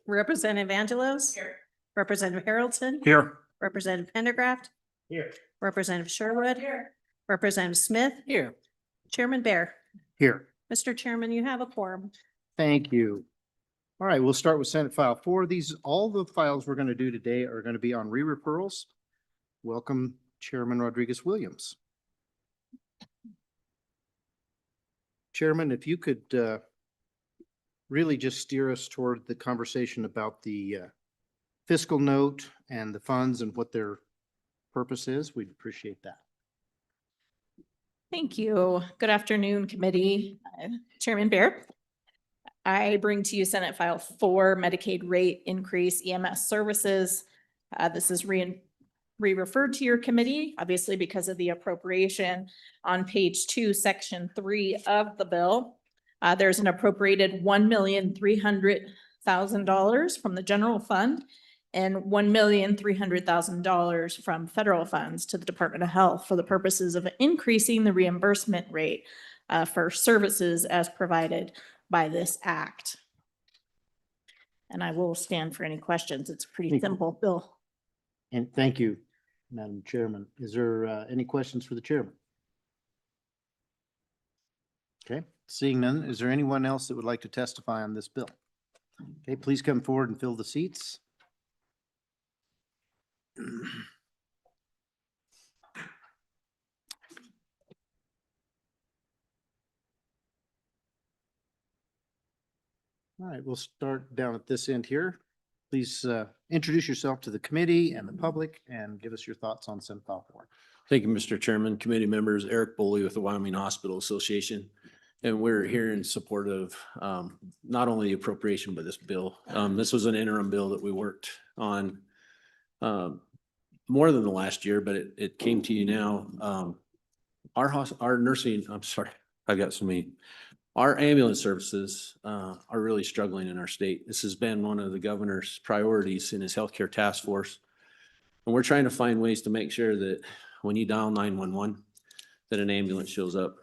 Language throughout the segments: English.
Representative Angelos. Here. Representative Harrelson. Here. Representative Pendergraft. Here. Representative Sherwood. Here. Representative Smith. Here. Chairman Bear. Here. Mr. Chairman, you have a quorum. Thank you. All right, we'll start with Senate File 4. All the files we're going to do today are going to be on re-referrals. Welcome Chairman Rodriguez-Williams. Chairman, if you could really just steer us toward the conversation about the fiscal note and the funds and what their purpose is, we'd appreciate that. Thank you. Good afternoon, committee. Chairman Bear. I bring to you Senate File 4, Medicaid rate increase EMS services. This is re-referred to your committee, obviously because of the appropriation on page 2, section 3 of the bill. There's an appropriated $1,300,000 from the general fund and $1,300,000 from federal funds to the Department of Health for the purposes of increasing the reimbursement rate for services as provided by this act. And I will stand for any questions. It's a pretty simple bill. And thank you, Madam Chairman. Is there any questions for the chairman? Okay, seeing none, is there anyone else that would like to testify on this bill? Okay, please come forward and fill the seats. All right, we'll start down at this end here. Please introduce yourself to the committee and the public and give us your thoughts on Senate File 4. Thank you, Mr. Chairman, committee members, Eric Boley with the Wyoming Hospital Association. And we're here in support of not only the appropriation, but this bill. This was an interim bill that we worked on more than the last year, but it came to you now. Our nursing, I'm sorry, I've got so many. Our ambulance services are really struggling in our state. This has been one of the governor's priorities in his healthcare task force. And we're trying to find ways to make sure that when you dial 911, that an ambulance shows up.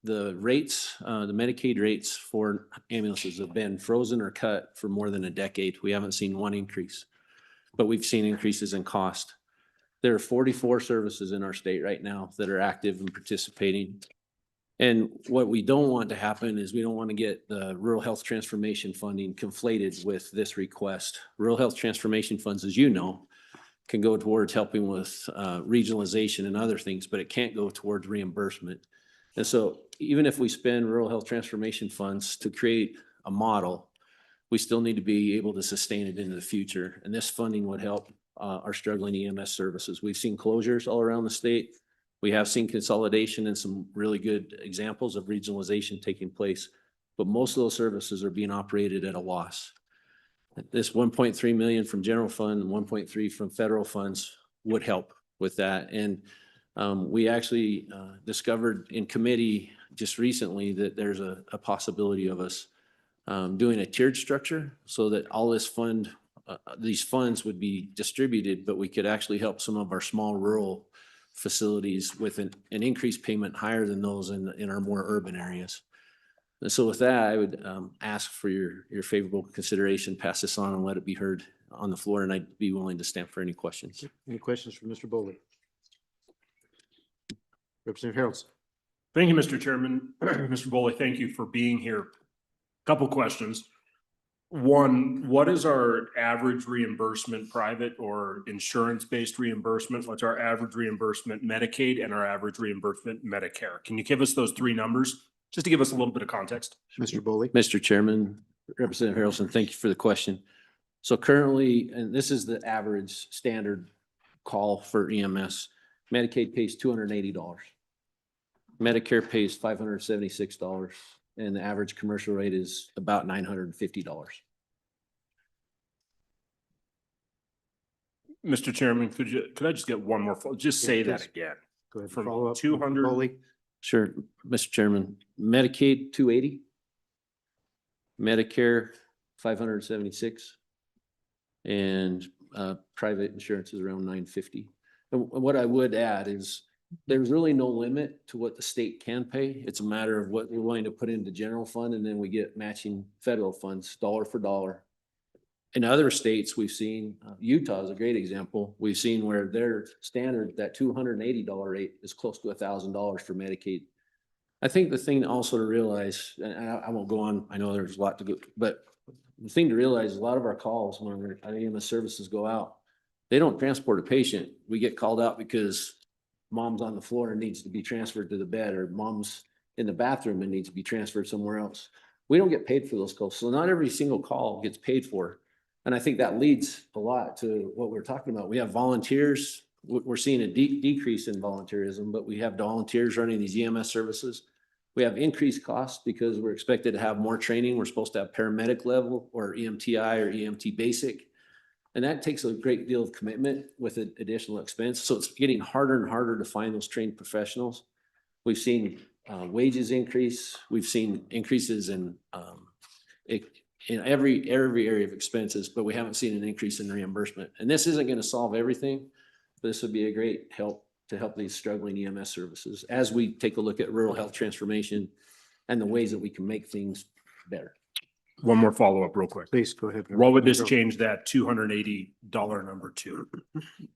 The rates, the Medicaid rates for ambulances have been frozen or cut for more than a decade. We haven't seen one increase, but we've seen increases in cost. There are 44 services in our state right now that are active and participating. And what we don't want to happen is we don't want to get the rural health transformation funding conflated with this request. Rural health transformation funds, as you know, can go towards helping with regionalization and other things, but it can't go towards reimbursement. And so even if we spend rural health transformation funds to create a model, we still need to be able to sustain it into the future. And this funding would help our struggling EMS services. We've seen closures all around the state. We have seen consolidation and some really good examples of regionalization taking place, but most of those services are being operated at a loss. This 1.3 million from general fund and 1.3 from federal funds would help with that. And we actually discovered in committee just recently that there's a possibility of us doing a tiered structure so that all this these funds would be distributed, but we could actually help some of our small rural facilities with an increased payment higher than those in our more urban areas. And so with that, I would ask for your favorable consideration, pass this on and let it be heard on the floor, and I'd be willing to stand for any questions. Any questions for Mr. Boley? Representative Harrelson. Thank you, Mr. Chairman. Mr. Boley, thank you for being here. Couple questions. One, what is our average reimbursement, private or insurance-based reimbursement? What's our average reimbursement Medicaid and our average reimbursement Medicare? Can you give us those three numbers just to give us a little bit of context? Mr. Boley. Mr. Chairman, Representative Harrelson, thank you for the question. So currently, and this is the average standard call for EMS, Medicaid pays $280. Medicare pays $576. And the average commercial rate is about $950. Mr. Chairman, could I just get one more? Just say that again. Go ahead. From Follow up. 200 Boley. Sure, Mr. Chairman. Medicaid, 280. Medicare, 576. And private insurance is around 950. And what I would add is there's really no limit to what the state can pay. It's a matter of what we're willing to put into general fund, and then we get matching federal funds, dollar for dollar. In other states, we've seen, Utah is a great example. We've seen where their standard, that $280 rate is close to $1,000 for Medicaid. I think the thing also to realize, and I won't go on, I know there's a lot to go, but the thing to realize is a lot of our calls when our EMS services go out, they don't transport a patient. We get called out because mom's on the floor and needs to be transferred to the bed, or mom's in the bathroom and needs to be transferred somewhere else. We don't get paid for those calls. So not every single call gets paid for. And I think that leads a lot to what we're talking about. We have volunteers. We're seeing a decrease in volunteerism, but we have volunteers running these EMS services. We have increased costs because we're expected to have more training. We're supposed to have paramedic level or EMTI or EMT basic. And that takes a great deal of commitment with additional expense. So it's getting harder and harder to find those trained professionals. We've seen wages increase. We've seen increases in every area of expenses, but we haven't seen an increase in reimbursement. And this isn't going to solve everything. But this would be a great help to help these struggling EMS services as we take a look at rural health transformation and the ways that we can make things better. One more follow-up real quick. Please go ahead. What would this change that $280 number to?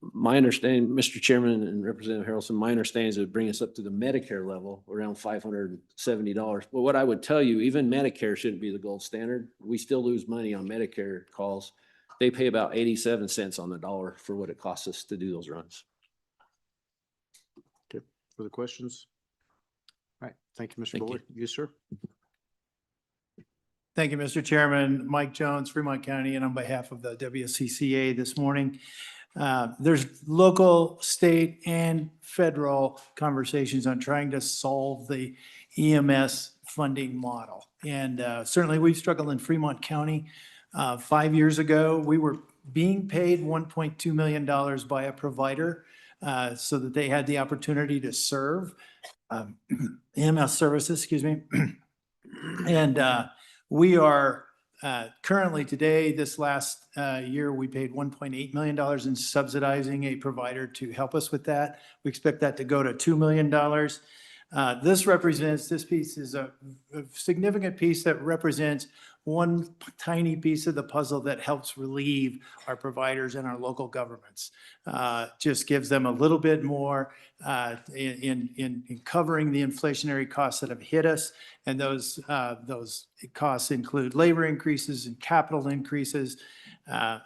My understanding, Mr. Chairman and Representative Harrelson, my understanding is it would bring us up to the Medicare level, around $570. But what I would tell you, even Medicare shouldn't be the gold standard. We still lose money on Medicare calls. They pay about 87 cents on the dollar for what it costs us to do those runs. Okay, further questions? All right, thank you, Mr. Thank Bowler. You, sir? Thank you, Mr. Chairman. Mike Jones, Fremont County, and on behalf of the WCCA this morning. There's local, state, and federal conversations on trying to solve the EMS funding model. And certainly we've struggled in Fremont County. 5 years ago, we were being paid $1.2 million by a provider so that they had the opportunity to serve EMS services, excuse me. And we are currently today, this last year, we paid $1.8 million in subsidizing a provider to help us with that. We expect that to go to $2 million. This piece is a significant piece that represents one tiny piece of the puzzle that helps relieve our providers and our local governments. Just gives them a little bit more in covering the inflationary costs that have hit us. And those costs include labor increases and capital increases.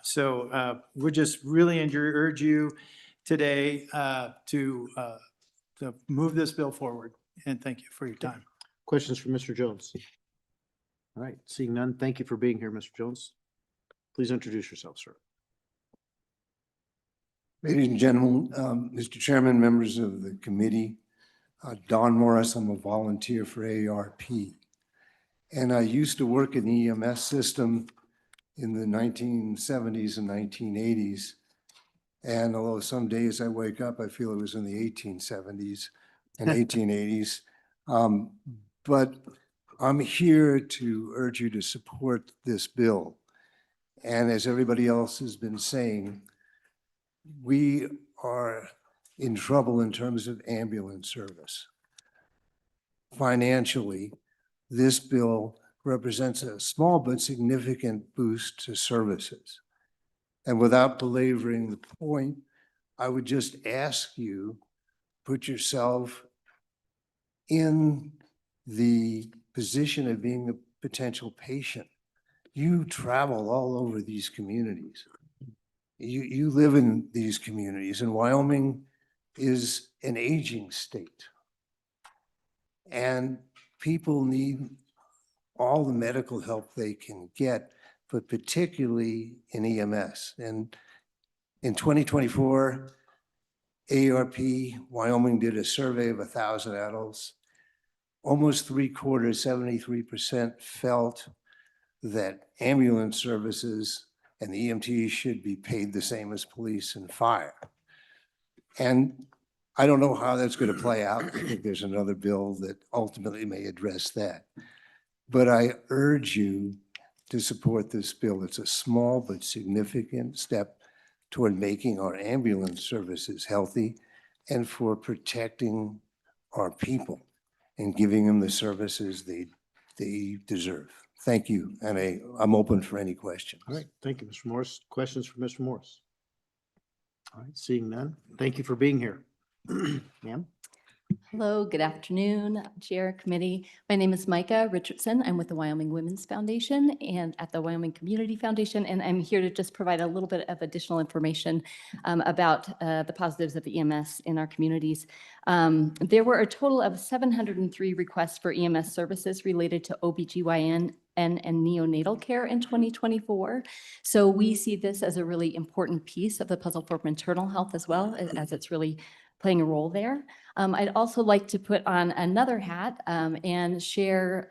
So we're just really urge you today to move this bill forward. And thank you for your time. Questions for Mr. Jones? All right, seeing none, thank you for being here, Mr. Jones. Please introduce yourself, sir. Ladies and gentlemen, Mr. Chairman, members of the committee, Don Morris, I'm a volunteer for AARP. And I used to work in the EMS system in the 1970s and 1980s. And although some days I wake up, I feel it was in the 1870s and 1880s. But I'm here to urge you to support this bill. And as everybody else has been saying, we are in trouble in terms of ambulance service. Financially, this bill represents a small but significant boost to services. And without belaboring the point, I would just ask you, put yourself in the position of being a potential patient. You travel all over these communities. You live in these communities, and Wyoming is an aging state. And people need all the medical help they can get, but particularly in EMS. And in 2024, AARP Wyoming did a survey of 1,000 adults. Almost 3/4, 73% felt that ambulance services and the EMTs should be paid the same as police and fire. And I don't know how that's going to play out. I think there's another bill that ultimately may address that. But I urge you to support this bill. It's a small but significant step toward making our ambulance services healthy. and for protecting our people and giving them the services they deserve. Thank you, and I'm open for any questions. All right, thank you, Mr. Morris. Questions for Mr. Morris? All right, seeing none. Thank you for being here. Ma'am? Hello, good afternoon, Chair, Committee. My name is Micah Richardson. I'm with the Wyoming Women's Foundation and at the Wyoming Community Foundation, and I'm here to just provide a little bit of additional information about the positives of EMS in our communities. There were a total of 703 requests for EMS services related to OBGYN and neonatal care in 2024. So we see this as a really important piece of the puzzle for maternal health as well, as it's really playing a role there. I'd also like to put on another hat and share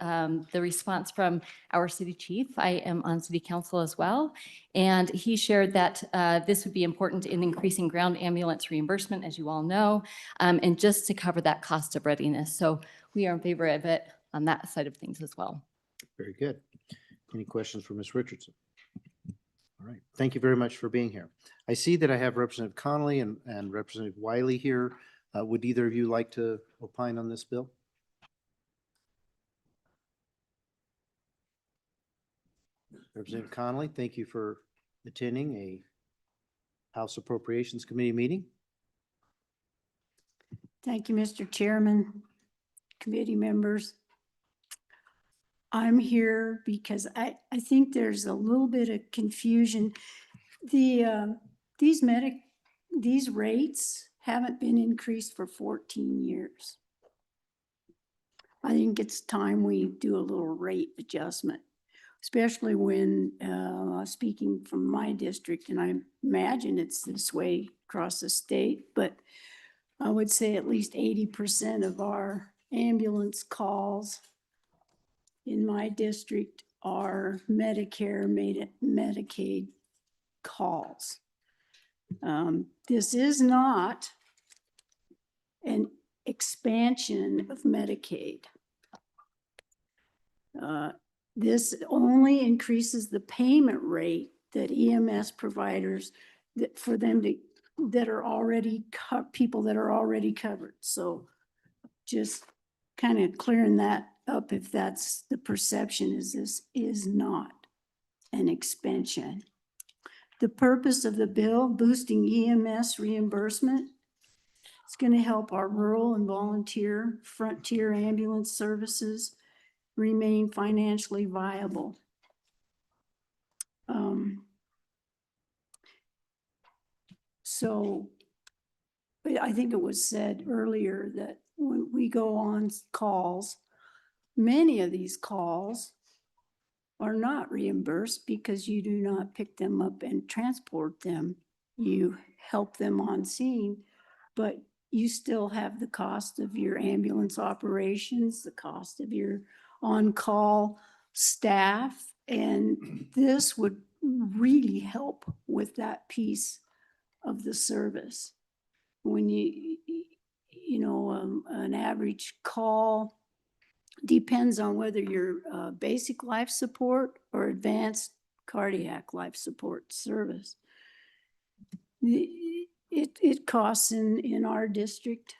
the response from our city chief. I am on city council as well. And he shared that this would be important in increasing ground ambulance reimbursement, as you all know, and just to cover that cost of readiness. So we are in favor of it on that side of things as well. Very good. Any questions for Ms. Richardson? All right, thank you very much for being here. I see that I have Representative Connolly and Representative Wiley here. Would either of you like to opine on this bill? Representative Connolly, thank you for attending a House Appropriations Committee meeting. Thank you, Mr. Chairman, committee members. I'm here because I think there's a little bit of confusion. These rates haven't been increased for 14 years. I think it's time we do a little rate adjustment, especially when, speaking from my district, and I imagine it's this way across the state, but I would say at least 80% of our ambulance calls in my district are Medicare, Medicaid calls. This is not an expansion of Medicaid. This only increases the payment rate that EMS providers for them that are already people that are already covered. So just kind of clearing that up if that's the perception, is this is not an expansion. The purpose of the bill, boosting EMS reimbursement, it's going to help our rural and volunteer frontier ambulance services remain financially viable. So I think it was said earlier that when we go on calls, many of these calls are not reimbursed because you do not pick them up and transport them. You help them on scene, but you still have the cost of your ambulance operations, the cost of your on-call staff, and this would really help with that piece of the service. When an average call depends on whether you're basic life support or advanced cardiac life support service. It costs in our district,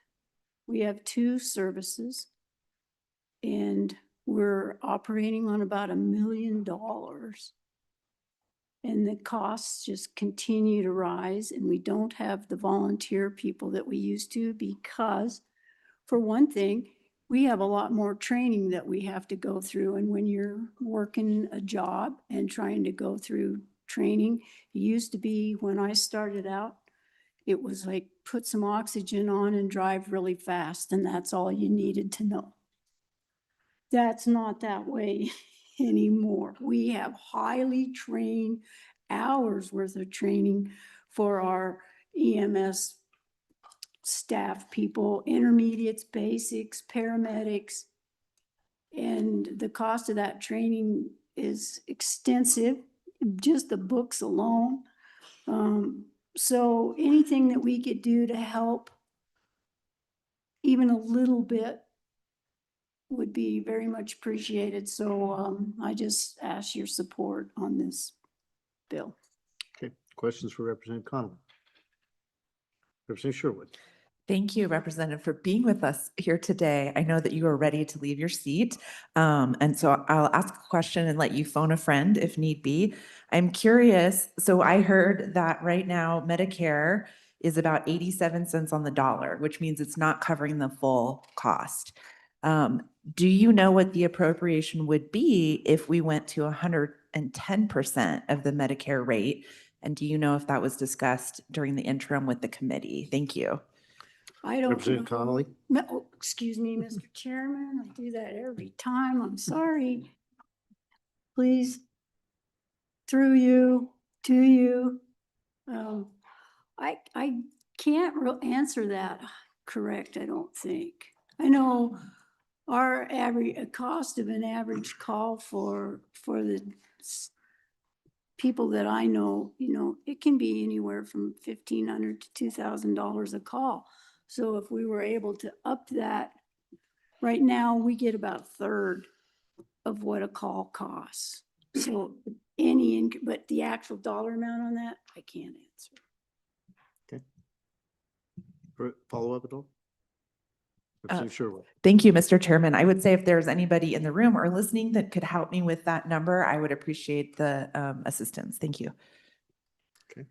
we have 2 services and we're operating on about $1 million. And the costs just continue to rise, and we don't have the volunteer people that we used to because, for one thing, we have a lot more training that we have to go through. And when you're working a job and trying to go through training, it used to be when I started out, it was like put some oxygen on and drive really fast, and that's all you needed to know. That's not that way anymore. We have highly trained hours worth of training for our EMS staff people, intermediates, basics, paramedics, and the cost of that training is extensive, just the books alone. So anything that we could do to help even a little bit would be very much appreciated. So I just ask your support on this bill. Okay, questions for Representative Connolly? Representative Sherwood? Thank you, Representative, for being with us here today. I know that you are ready to leave your seat. And so I'll ask a question and let you phone a friend if need be. I'm curious, so I heard that right now Medicare is about 87 cents on the dollar, which means it's not covering the full cost. Do you know what the appropriation would be if we went to 110% of the Medicare rate? And do you know if that was discussed during the interim with the committee? Thank you. I don't Representative know. Connolly? No, oh, excuse me, Mr. Chairman, I do that every time. I'm sorry. Please, through you, to you. I can't answer that correct, I don't think. I know our average, cost of an average call for the people that I know, it can be anywhere from $1,500 to $2,000 a call. So if we were able to up that, right now, we get about a third of what a call costs. So but the actual dollar amount on that, I can't answer. Follow up at all? Representative Sherwood? Thank you, Mr. Chairman. I would say if there's anybody in the room or listening that could help me with that number, I would appreciate the assistance. Thank you. Okay.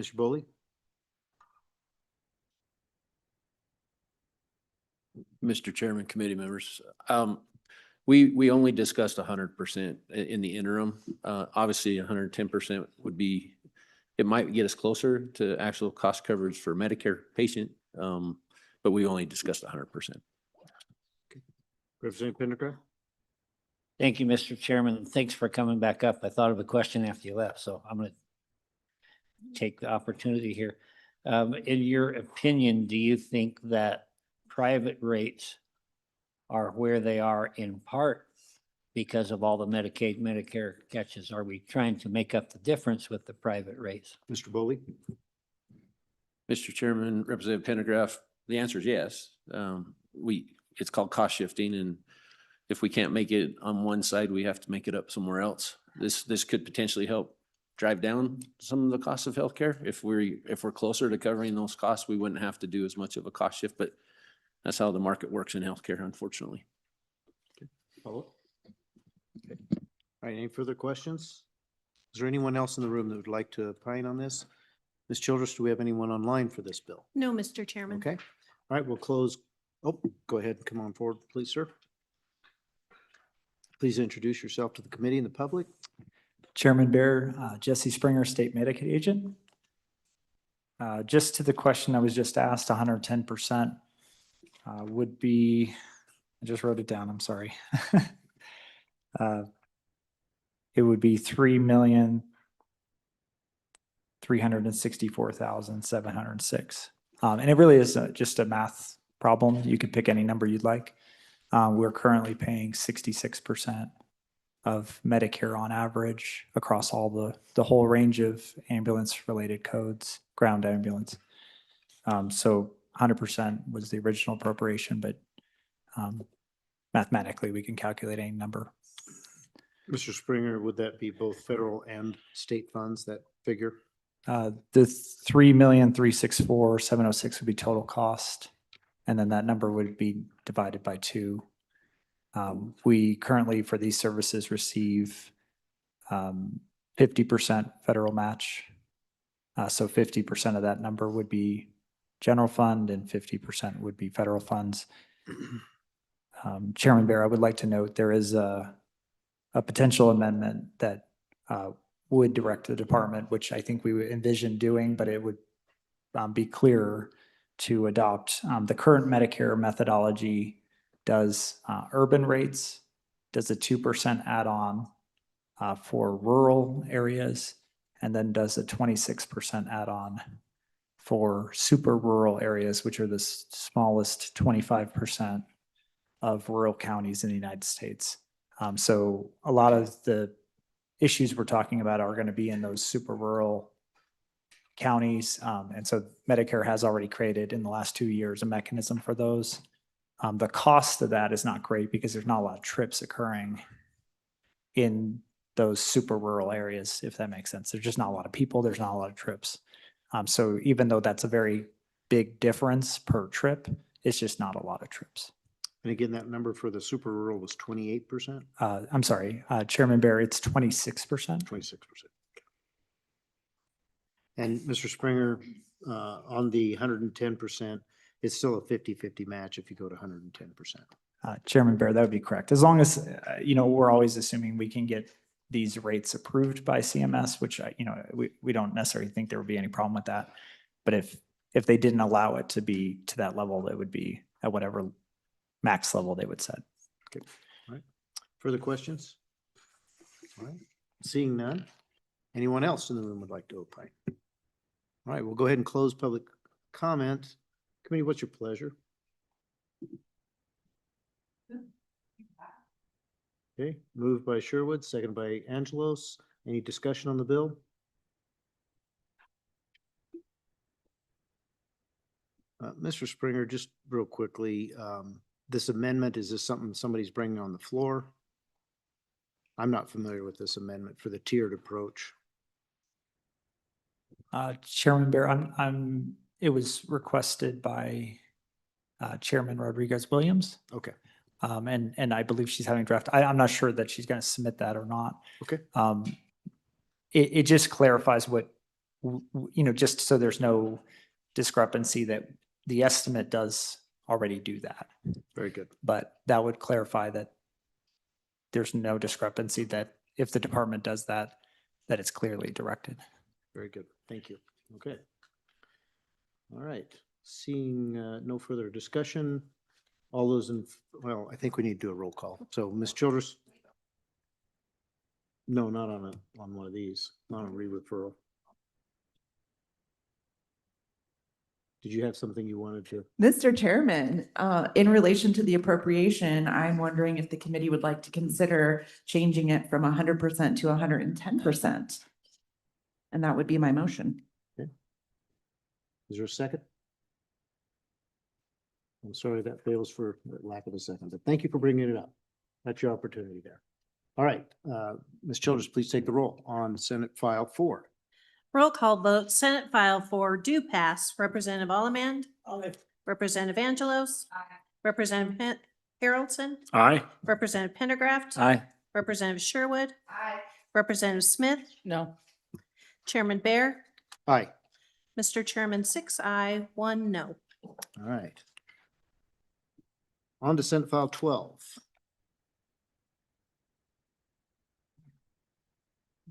Mr. Boley? Mr. Chairman, committee members, we only discussed 100% in the interim. Obviously, 110% would be, it might get us closer to actual cost coverage for Medicare patient, but we only discussed 100%. Representative Pendergraft? Thank you, Mr. Chairman. Thanks for coming back up. I thought of a question after you left, so I'm going to take the opportunity here. In your opinion, do you think that private rates are where they are in part because of all the Medicaid, Medicare catches? Are we trying to make up the difference with the private rates? Mr. Boley? Mr. Chairman, Representative Pendergraft, the answer is yes. It's called cost shifting, and if we can't make it on one side, we have to make it up somewhere else. This could potentially help drive down some of the costs of healthcare. If we're closer to covering those costs, we wouldn't have to do as much of a cost shift, but that's how the market works in healthcare, unfortunately. Follow up? Okay. All right, any further questions? Is there anyone else in the room that would like to opine on this? Ms. Childress, do we have anyone online for this bill? No, Mr. Chairman. Okay. All right, we'll close. Oh, go ahead. Come on forward, please, sir. Please introduce yourself to the committee and the public. Chairman Bear, Jesse Springer, State Medicaid Agent. Just to the question I was just asked, 110% would be, I just wrote it down, I'm sorry. It would be 3,364,706. And it really is just a math problem. You could pick any number you'd like. We're currently paying 66% of Medicare on average across all the whole range of ambulance-related codes, ground ambulance. So 100% was the original appropriation, but mathematically we can calculate any number. Mr. Springer, would that be both federal and state funds, that figure? The 3,364,706 would be total cost, and then that number would be divided by 2. We currently, for these services, receive 50% federal match. So 50% of that number would be general fund and 50% would be federal funds. Chairman Bear, I would like to note there is a potential amendment that would direct the department, which I think we would envision doing, but it would be clearer to adopt. The current Medicare methodology does urban rates, does a 2% add-on for rural areas, and then does a 26% add-on for super rural areas, which are the smallest 25% of rural counties in the United States. So a lot of the issues we're talking about are going to be in those super rural counties. And so Medicare has already created in the last 2 years a mechanism for those. The cost of that is not great because there's not a lot of trips occurring in those super rural areas, if that makes sense. There's just not a lot of people. There's not a lot of trips. So even though that's a very big difference per trip. It's just not a lot of trips. And again, that number for the super rural was 28%, I'm sorry, Chairman Bear, it's 26%. 26%. And Mr. Springer, on the 110%, it's still a 50-50 match if you go to 110%. Chairman Bear, that would be correct. As long as, we're always assuming we can get these rates approved by CMS, which we don't necessarily think there would be any problem with that. But if they didn't allow it to be to that level, it would be at whatever max level they would set. Okay, all right. Further questions? All right, seeing none. Anyone else in the room would like to opine? All right, we'll go ahead and close public comment. Committee, what's your pleasure? Okay, moved by Sherwood, second by Angelos. Any discussion on the bill? Mr. Springer, just real quickly, this amendment, is this something somebody's bringing on the floor? I'm not familiar with this amendment for the tiered approach. Chairman Bear, it was requested by Chairman Rodriguez Williams. Okay, And I believe she's having draft. I'm not sure that she's going to submit that or not. okay, It just clarifies what, just so there's no discrepancy that the estimate does already do that. very good. But that would clarify that there's no discrepancy, that if the department does that, that it's clearly directed. Very good. Thank you. Okay. All right. Seeing no further discussion, all those well, I think we need to do a roll call. So Ms. Childress? No, not on one of these, not on re-referral. Did you have something you wanted to? Mr. Chairman, in relation to the appropriation, I'm wondering if the committee would like to consider changing it from 100% to 110%. And that would be my motion. Okay. Is there a second? I'm sorry that fails for lack of a second, but thank you for bringing it up. That's your opportunity there. All right, Ms. Childress, please take the roll on Senate File 4. Roll call vote, Senate File 4 do pass. Representative Allemand. Representative Angelos. Representative Haroldson. Aye. Representative Pendergraft. Aye. Representative Sherwood. Representative Smith. No. Chairman Bear. Aye. Mr. Chairman, 6 aye, 1 no. All right. On to Senate File 12.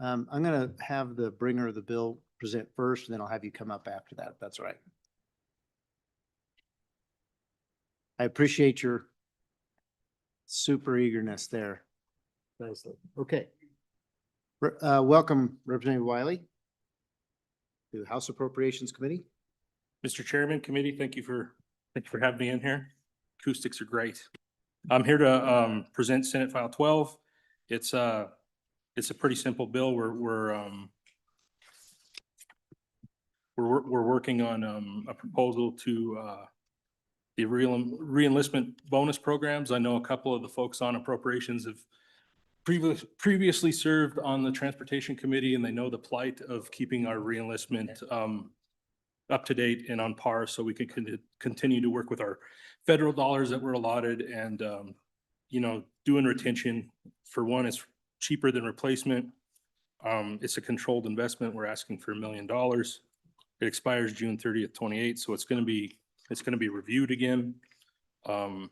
I'm going to have the bringer of the bill present first, and then I'll have you come up after that, if that's all right. I appreciate your super eagerness there. Okay. Welcome, Representative Wiley, to the House Appropriations Committee. Mr. Chairman, committee, thank you for having me in here. Acoustics are great. I'm here to present Senate File 12. It's a pretty simple bill. We're working on a proposal to the reenlistment bonus programs. I know a couple of the folks on appropriations have previously served on the Transportation Committee, and they know the plight of keeping our reenlistment up to date and on par, so we can continue to work with our federal dollars that were allotted, and doing retention. For one, it's cheaper than replacement. It's a controlled investment. We're asking for $1 million. It expires June 30th, 28. So it's going to be reviewed again. The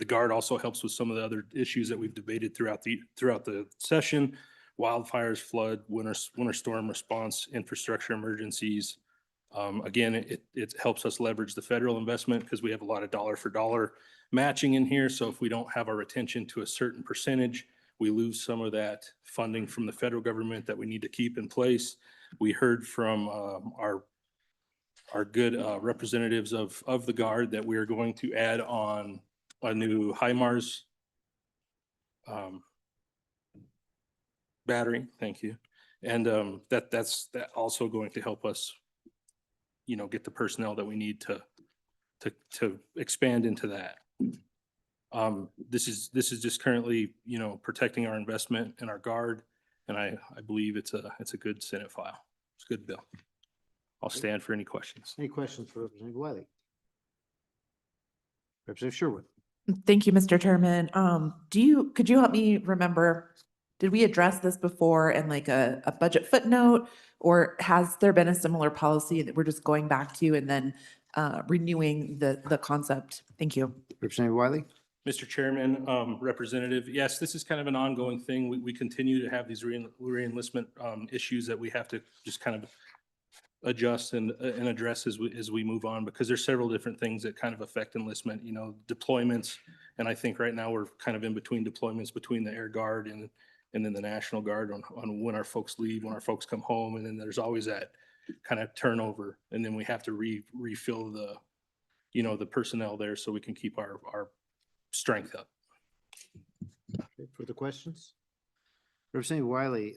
Guard also helps with some of the other issues that we've debated throughout the session: wildfires, flood, winter storm response, infrastructure emergencies. Again, it helps us leverage the federal investment because we have a lot of dollar for dollar matching in here. So if we don't have our retention to a certain percentage, we lose some of that funding from the federal government that we need to keep in place. We heard from our good representatives of the Guard that we are going to add on a new HIMARS battery. Thank you. And that's also going to help us, get the personnel that we need to expand into that. This is just currently, protecting our investment in our Guard, and I believe it's a good Senate file. It's a good bill. I'll stand for any questions. Any questions for Representative Wiley? Representative Sherwood? Thank you, Mr. Chairman. Could you help me remember, did we address this before in like a budget footnote? Or has there been a similar policy that we're just going back to and then renewing the concept? Thank you. Representative Wiley? Mr. Chairman, Representative, yes, this is kind of an ongoing thing. We continue to have these reenlistment issues that we have to just kind of adjust and address as we move on, because there's several different things that kind of affect enlistment, you know, deployments. And I think right now we're kind of in between deployments between the Air Guard and then the National Guard on when our folks leave, when our folks come home. And then there's always that kind of turnover. And then we have to refill the, you know, the personnel there so we can keep our strength up. Okay, further questions? Representative Wiley,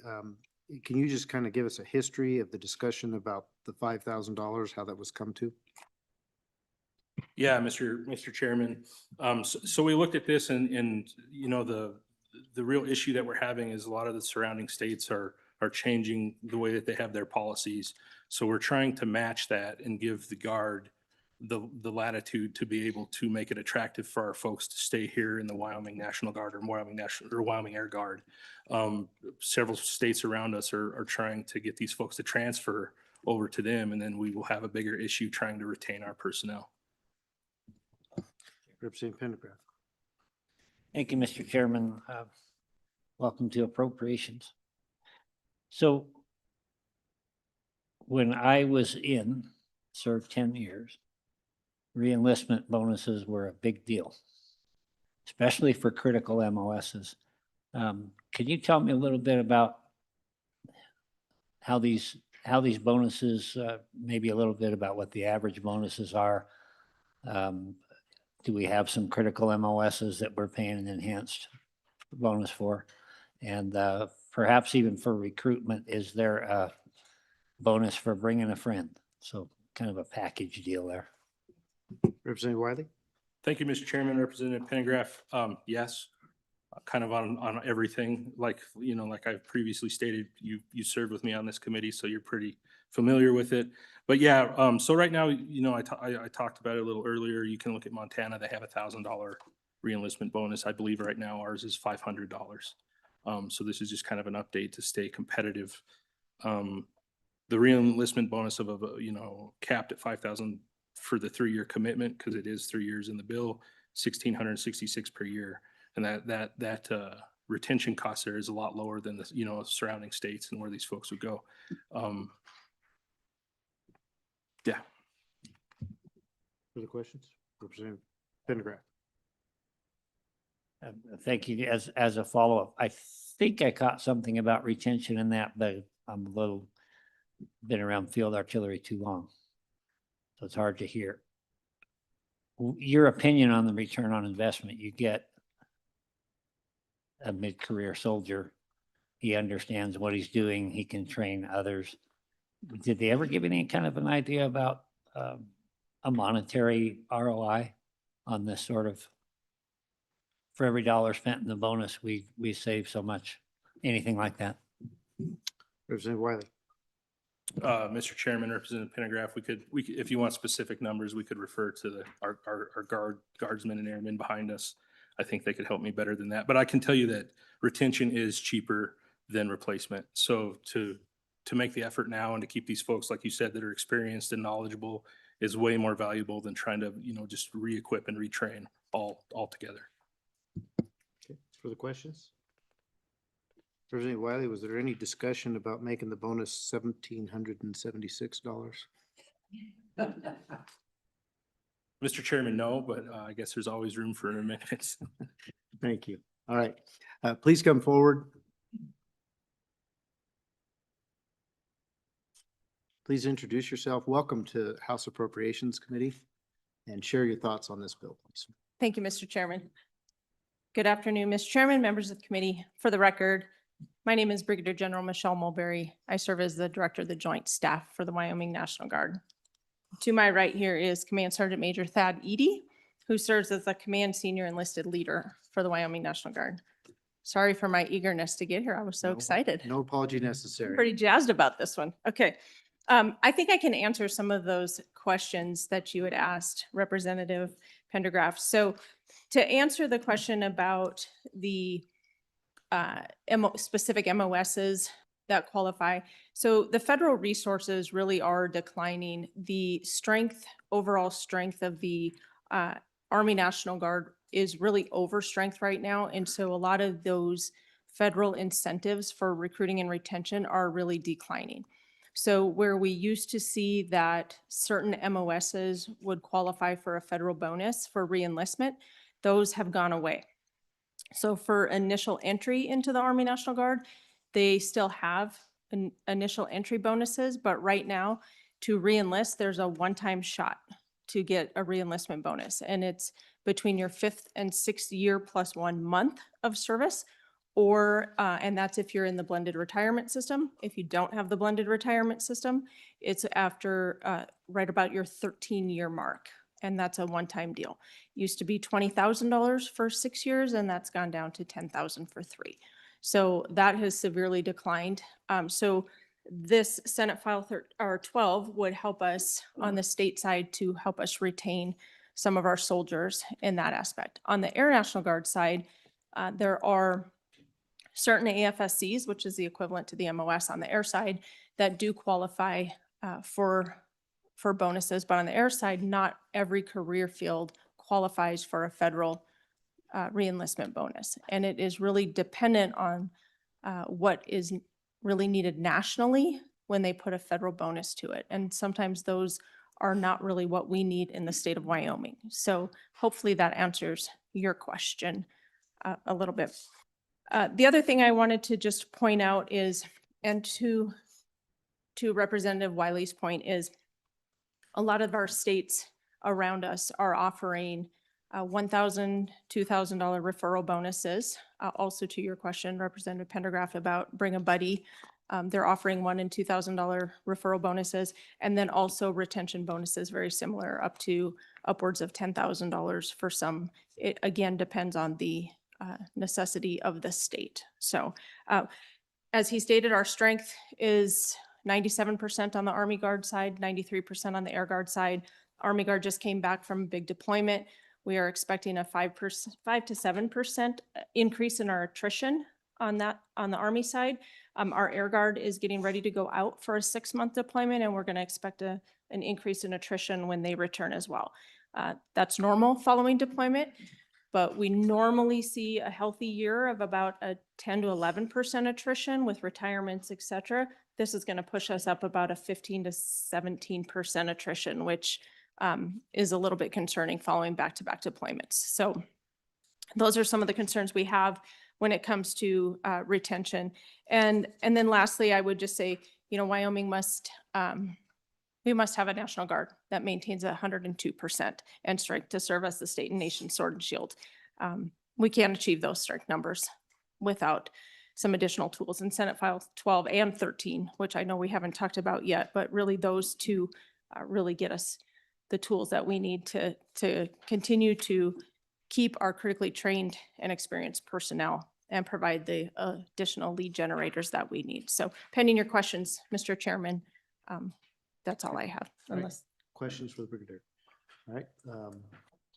can you just kind of give us a history of the discussion about the $5,000, how that was come to? Yeah, Mr. Chairman. So we looked at this and, you know, the real issue that we're having is a lot of the surrounding states are changing the way that they have their policies. So we're trying to match that and give the Guard the latitude to be able to make it attractive for our folks to stay here in the Wyoming National Guard or Wyoming Air Guard. Several states around us are trying to get these folks to transfer over to them, and then we will have a bigger issue trying to retain our personnel. Representative Pendergraft? Thank you, Mr. Chairman. Welcome to Appropriations. So when I was served 10 years, reenlistment bonuses were a big deal, especially for critical MOSs. Can you tell me a little bit about how these bonuses, maybe a little bit about what the average bonuses are? Do we have some critical MOSs that we're paying an enhanced bonus for? And perhaps even for recruitment, is there a bonus for bringing a friend? So kind of a package deal there. Representative Wiley? Thank you, Mr. Chairman. Representative Pendergraft, yes, kind of on everything. Like, you know, like I've previously stated, you served with me on this committee, so you're pretty familiar with it. But yeah, so right now, you know, I talked about it a little earlier. You can look at Montana. They have $1,000 reenlistment bonus. I believe right now ours is $500. So this is just kind of an update to stay competitive. The reenlistment bonus of you know, capped at $5,000 for the 3-year commitment, because it is 3 years in the bill, $1,666 per year. And that retention cost there is a lot lower than the, you know, surrounding states and where these folks would go. Yeah. Further questions? Representative Pendergraft? Thank you. As a follow-up, I think I caught something about retention in that, but I'm a little been around field artillery too long, so it's hard to hear. Your opinion on the return on investment. You get a mid-career soldier. He understands what he's doing. He can train others. Did they ever give any kind of an idea about a monetary ROI on this sort of, for every dollar spent in the bonus, we save so much, anything like that? Representative Wiley? Mr. Chairman, Representative Pendergraft, we could, if you want specific numbers, we could refer to our guardsmen and airmen behind us. I think they could help me better than that. But I can tell you that retention is cheaper than replacement. So to make the effort now and to keep these folks, like you said, that are experienced and knowledgeable is way more valuable than trying to, you know, just re-equip and retrain all together. Okay. Further questions? Representative Wiley, was there any discussion about making the bonus $1,776? Mr. Chairman, no, but I guess there's always room for amendments. Thank you. All right. Please come forward. Please introduce yourself. Welcome to House Appropriations Committee and share your thoughts on this bill, please. Thank you, Mr. Chairman. Good afternoon, Mr. Chairman, members of the committee. For the record, my name is Brigadier General Michelle Mulberry. I serve as the Director of the Joint Staff for the Wyoming National Guard. To my right here is Command Sergeant Major Thad Eady, who serves as the Command Senior Enlisted Leader for the Wyoming National Guard. Sorry for my eagerness to get here. I was so excited. No apology necessary. Pretty jazzed about this one. Okay. I think I can answer some of those questions that you had asked, Representative Pendergraft. So to answer the question about the specific MOSs that qualify, so the federal resources really are declining. The strength, overall strength of the Army National Guard is really over strength right now. And so a lot of those federal incentives for recruiting and retention are really declining. So where we used to see that certain MOSs would qualify for a federal bonus for reenlistment, those have gone away. So for initial entry into the Army National Guard, they still have initial entry bonuses, but right now to reenlist, there's a one-time shot to get a reenlistment bonus. And it's between your 5th and 6th year plus 1 month of service, or, and that's if you're in the blended retirement system. If you don't have the blended retirement system, it's after right about your 13-year mark. And that's a one-time deal. Used to be $20,000 for 6 years, and that's gone down to $10,000 for 3. So that has severely declined. So this Senate File 12 would help us on the state side to help us retain some of our soldiers in that aspect. On the Air National Guard side, there are certain AFSCs, which is the equivalent to the MOS on the air side, that do qualify for bonuses. But on the air side, not every career field qualifies for a federal reenlistment bonus. And it is really dependent on what is really needed nationally when they put a federal bonus to it. And sometimes those are not really what we need in the state of Wyoming. So hopefully that answers your question a little bit. The other thing I wanted to just point out is, and to Representative Wiley's point, is a lot of our states around us are offering $1,000, $2,000 referral bonuses. Also to your question, Representative Pendergraft, about Bring a Buddy. They're offering $1,000 and $2,000 referral bonuses, and then also retention bonuses, very similar, up to upwards of $10,000 for some. It again depends on the necessity of the state. So as he stated, our strength is 97% on the Army Guard side, 93% on the Air Guard side. Army Guard just came back from a big deployment. We are expecting a 5 to 7% increase in our attrition on the Army side. Our Air Guard is getting ready to go out for a 6-month deployment, and we're going to expect an increase in attrition when they return as well. That's normal following deployment, but we normally see a healthy year of about a 10 to 11% attrition with retirements, et cetera. This is going to push us up about a 15 to 17% attrition, which is a little bit concerning following back-to-back deployments. So those are some of the concerns we have when it comes to retention. And then lastly, I would just say, Wyoming we must have a National Guard that maintains 102% end strength to serve as the state and nation sword and shield. We can't achieve those strength numbers without some additional tools in Senate File 12 and 13, which I know we haven't talked about yet, but really those two really get us the tools that we need to continue to keep our critically trained and experienced personnel and provide the additional lead generators that we need. So pending your questions, Mr. Chairman, that's all I have. Unless Questions for the Brigadier? All right,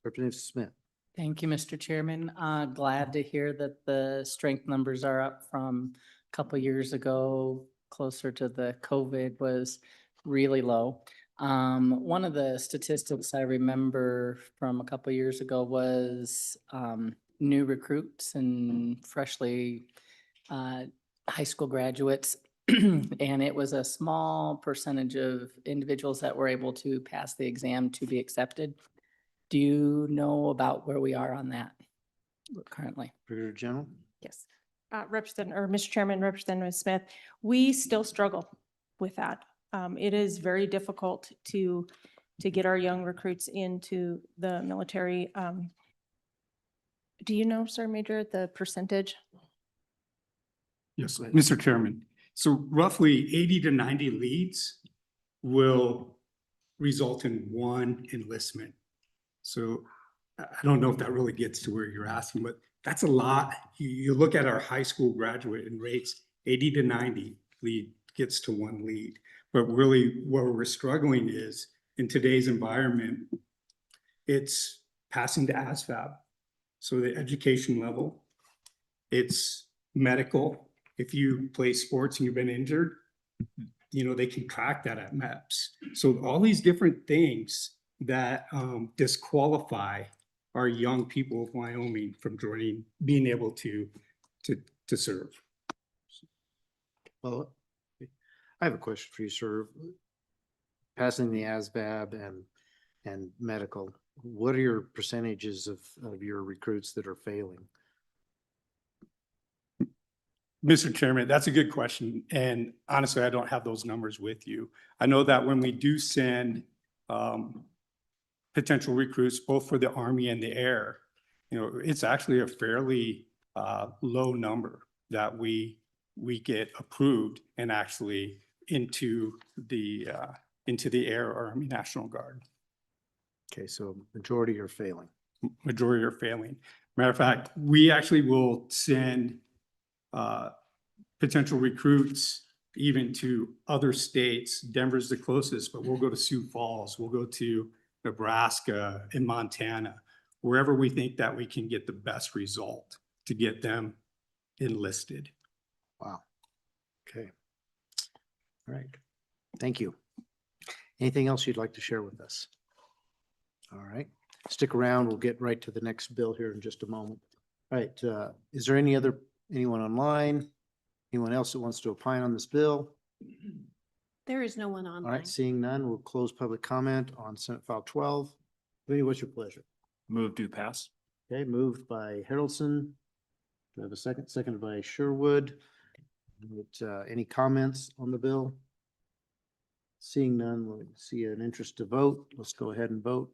Representative Smith. Thank you, Mr. Chairman. Glad to hear that the strength numbers are up from a couple years ago, closer to the COVID was really low. One of the statistics I remember from a couple years ago was new recruits and freshly high school graduates. And it was a small percentage of individuals that were able to pass the exam to be accepted. Do you know about where we are on that currently? Brigadier General. yes, Mr. Chairman, Representative Smith, we still struggle with that. It is very difficult to get our young recruits into the military. Do you know, Sir Major, the percentage? Yes, Mr. Chairman. So roughly 80 to 90 leads will result in 1 enlistment. So I don't know if that really gets to where you're asking, but that's a lot. You look at our high school graduate rates, 80 to 90 lead gets to 1 lead. But really where we're struggling is in today's environment, it's passing the ASVAB. So the education level, it's medical. If you play sports and you've been injured, you know, they can track that at MEPS. So all these different things that disqualify our young people of Wyoming from joining, being able to serve. Well, I have a question for you, sir. Passing the ASVAB and medical, what are your percentages of your recruits that are failing? Mr. Chairman, that's a good question. And honestly, I don't have those numbers with you. I know that when we do send potential recruits, both for the Army and the Air, you know, it's actually a fairly low number that we get approved and actually into the Air or Army National Guard. Okay, so majority are failing. Majority are failing. Matter of fact, we actually will send potential recruits even to other states. Denver's the closest, but we'll go to Sioux Falls, we'll go to Nebraska and Montana, wherever we think that we can get the best result to get them enlisted. Wow. Okay. All right. Thank you. Anything else you'd like to share with us? All right. Stick around. We'll get right to the next bill here in just a moment. All right. Is there anyone online? Anyone else that wants to opine on this bill? There is no one All online. right, seeing none, we'll close public comment on Senate File 12. Vinnie, what's your pleasure? Move to pass. Okay, moved by Harrelson. Do I have a second? Seconded by Sherwood. Any comments on the bill? Seeing none, we'll see an interest to vote. Let's go ahead and vote.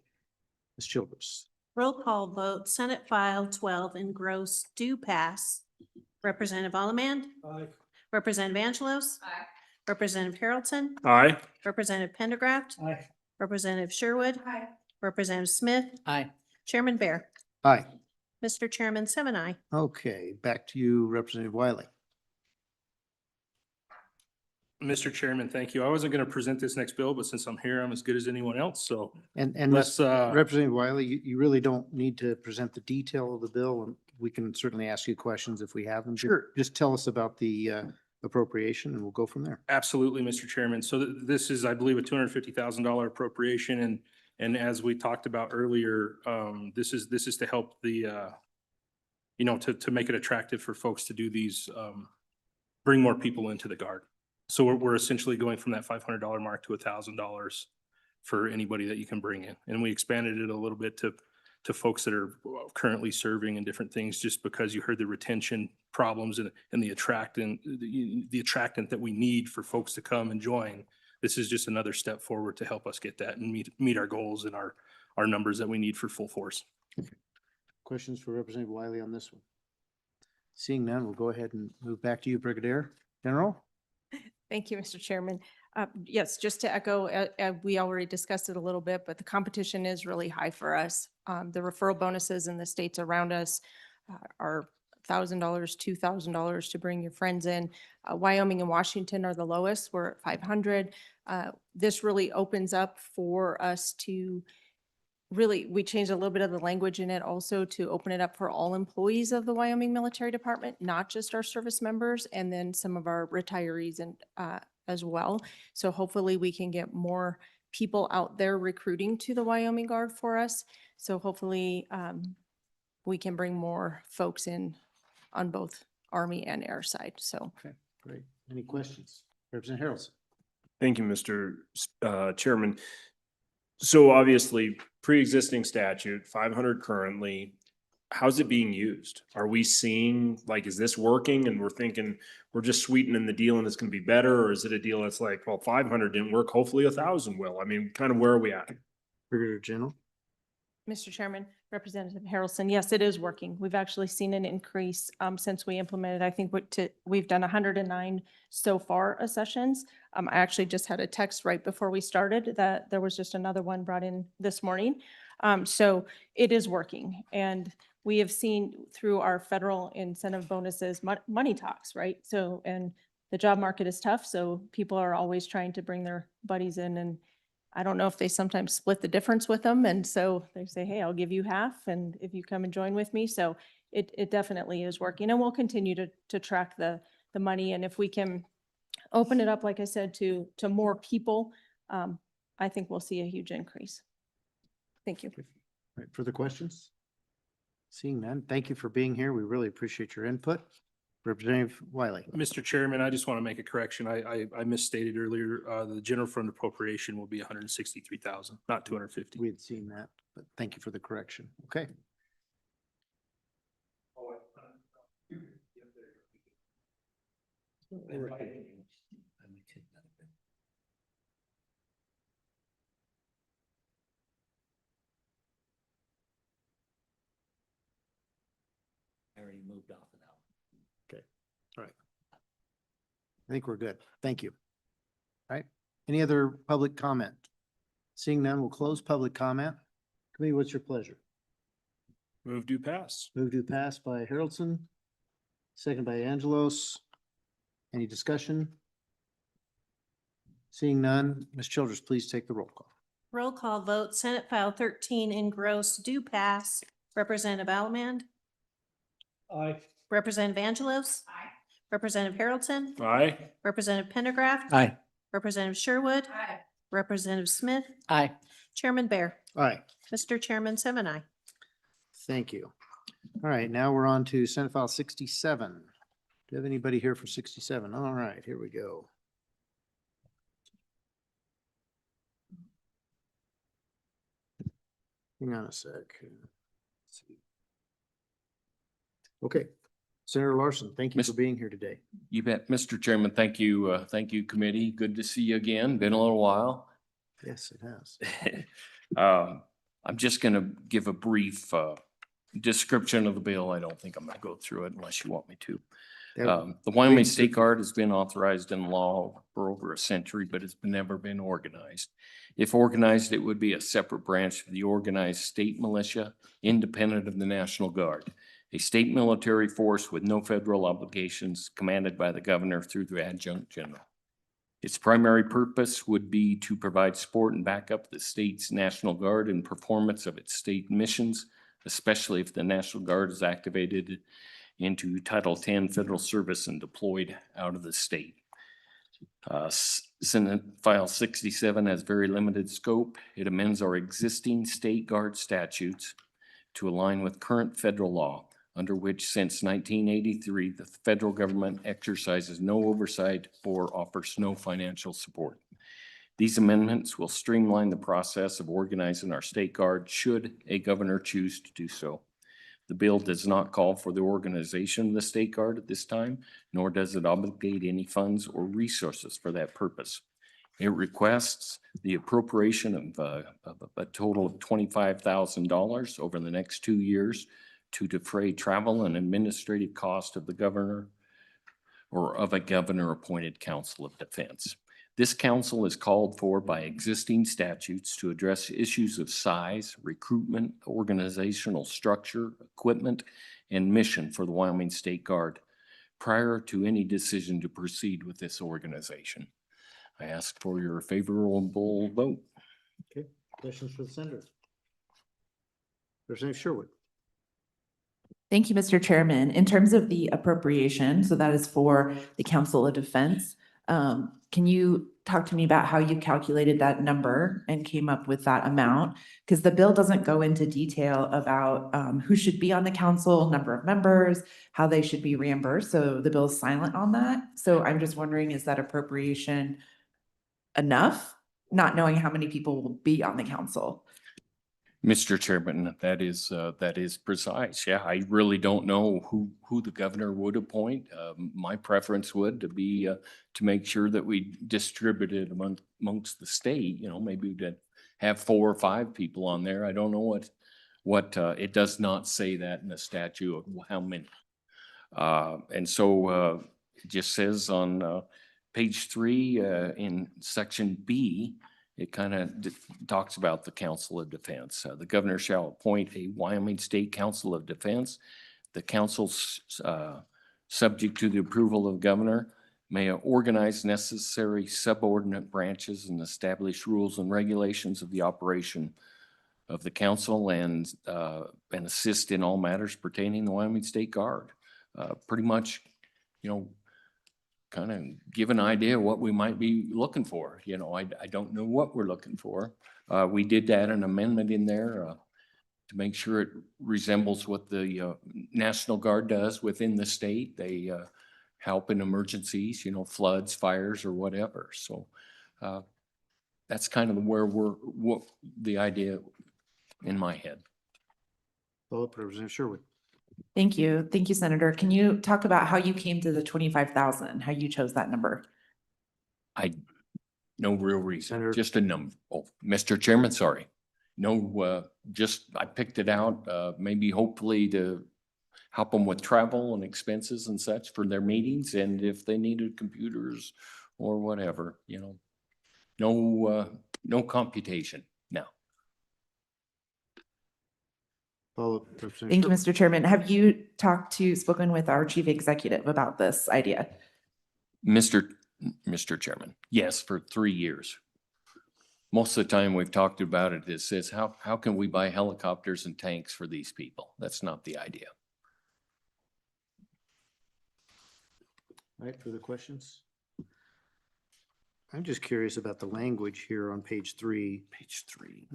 Ms. Childress. Roll call vote, Senate File 12 engross do pass. Representative Allemand? Aye. Representative Angelos? Aye. Representative Harrelson? Aye. Representative Pendergraft? Aye. Representative Sherwood? Aye. Representative Smith? Aye. Chairman Bear? Aye. Mr. Chairman, 7 aye. Okay, back to you, Representative Wiley. Mr. Chairman, thank you. I wasn't going to present this next bill, but since I'm here, I'm as good as anyone else. So And let's, Representative Wiley, you really don't need to present the detail of the bill, and we can certainly ask you questions if we have them. Sure. Just tell us about the appropriation and we'll go from there. absolutely, Mr. Chairman. So this is, I believe, a $250,000 appropriation. And as we talked about earlier, this is to help the, you know, to make it attractive for folks to do these, bring more people into the Guard. So we're essentially going from that $500 mark to $1,000 for anybody that you can bring in. And we expanded it a little bit to folks that are currently serving and different things, just because you heard the retention problems and the attractant that we need for folks to come and join. This is just another step forward to help us get that and meet our goals and our numbers that we need for full force. Questions for Representative Wiley on this one? Seeing none, we'll go ahead and move back to you, Brigadier General. Thank you, Mr. Chairman. Yes, just to echo, we already discussed it a little bit, but the competition is really high for us. The referral bonuses in the states around us are $1,000, $2,000 to bring your friends in. Wyoming and Washington are the lowest. We're at 500. This really opens up for us to we changed a little bit of the language in it also to open it up for all employees of the Wyoming Military Department, not just our service members, and then some of our retirees and as well. So hopefully we can get more people out there recruiting to the Wyoming Guard for us. So hopefully we can bring more folks in on both Army and Air side. So. Okay, great. Any questions? Representative Harrelson. Thank you, Mr. Chairman. So obviously, pre-existing statute, 500 currently, how's it being used? Are we seeing, like, is this working and we're thinking we're just sweetening the deal and it's going to be better? Or is it a deal that's like, well, 500 didn't work, hopefully 1,000 will? I mean, kind of where are we at? Brigadier General. Mr. Chairman, Representative Harrelson, yes, it is working. We've actually seen an increase since we implemented. I think we've done 109 so far sessions. I actually just had a text right before we started that there was just another one brought in this morning. So it is working. And we have seen through our federal incentive bonuses, money talks, right? So, and the job market is tough, so people are always trying to bring their buddies in, and I don't know if they sometimes split the difference with them, and so they say, hey, I'll give you half, and if you come and join with me, so it definitely is working, and we'll continue to track the money, and if we can open it up, like I said, to more people, I think we'll see a huge increase. Thank you. All right, further questions? Seeing none, thank you for being here. We really appreciate your input. Representative Wiley. Mr. Chairman, I just want to make a correction. I misstated earlier, the general fund appropriation will be 163,000, not 250. We had seen that, but thank you for the correction. Okay. I already moved off of that one. Okay, all right. I think we're good. Thank you. All right, any other public comment? Seeing none, we'll close public comment. Committee, what's your pleasure? Move to pass. Move to pass by Haroldson, second by Angelos. Any discussion? Seeing none, Ms. Childers, please take the roll call. Roll call vote, Senate File 13 engross do pass. Representative Allemand? Aye. Representative Angelos? Aye. Representative Haroldson? Aye. Representative Pendergraft? Aye. Representative Sherwood? Aye. Representative Smith? Aye. Chairman Bear? Aye. Mr. Chairman, 7-0. Thank you. All right, now we're on to Senate File 67. Do you have anybody here for 67? All right, here we go. Hang on a sec. Let's see. Okay, Senator Larson, thank you for being here today. You bet. Mr. Chairman, thank you. Thank you, committee. Good to see you again. Been a little while. Yes, it has. I'm just going to give a brief description of the bill. I don't think I'm going to go through it unless you want me to. The Wyoming State Guard has been authorized in law for over a century, but it's never been organized. If organized, it would be a separate branch of the organized state militia, independent of the National Guard, a state military force with no federal obligations, commanded by the governor through the adjunct general. Its primary purpose would be to provide support and back up the state's National Guard in performance of its state missions, especially if the National Guard is activated into Title 10 federal service and deployed out of the state. Senate File 67 has very limited scope. It amends our existing state guard statutes to align with current federal law, under which since 1983, the federal government exercises no oversight or offers no financial support. These amendments will streamline the process of organizing our state guard should a governor choose to do so. The bill does not call for the organization of the state guard at this time, nor does it obligate any funds or resources for that purpose. It requests the appropriation of a total of $25,000 over the next 2 years to defray travel and administrative cost of the governor or of a governor-appointed council of defense. This council is called for by existing statutes to address issues of size, recruitment, organizational structure, equipment, and mission for the Wyoming State Guard prior to any decision to proceed with this organization. I ask for your favorable vote. Okay, questions for the senator? Representative Sherwood. Thank you, Mr. Chairman. In terms of the appropriation, so that is for the Council of Defense. Can you talk to me about how you calculated that number and came up with that amount? Because the bill doesn't go into detail about who should be on the council, number of members, how they should be reimbursed. So the bill is silent on that. So I'm just wondering, is that appropriation enough, not knowing how many people will be on the council? Mr. Chairman, that is precise. Yeah, I really don't know who the governor would appoint. My preference would to be to make sure that we distribute it amongst the state. You know, maybe we'd have 4 or 5 people on there. I don't know what it does not say that in the statute of how many. And so it just says on page 3 in section B. It kind of talks about the Council of Defense. The governor shall appoint a Wyoming State Council of Defense. The council's subject to the approval of the governor. may organize necessary subordinate branches and establish rules and regulations of the operation of the council and assist in all matters pertaining to the Wyoming State Guard. Pretty much, kind of give an idea of what we might be looking for. I don't know what we're looking for. We did add an amendment in there to make sure it resembles what the National Guard does within the state. They help in emergencies, floods, fires, or whatever. So that's kind of what the idea in my head. Representative Sherwood. Thank you. Thank you, Senator. Can you talk about how you came to the 25,000, how you chose that number? No real reason, just a number. Oh, Mr. Chairman, sorry. No, I picked it out, maybe hopefully to help them with travel and expenses and such for their meetings, and if they needed computers or whatever, no computation. No. Thank you, Mr. Chairman. Have you spoken with our chief executive about this idea? Mr. Chairman, yes, for 3 years. Most of the time we've talked about it, it says, how can we buy helicopters and tanks for these people? That's not the idea. All right, further questions? I'm just curious about the language here on page 3. Page 3.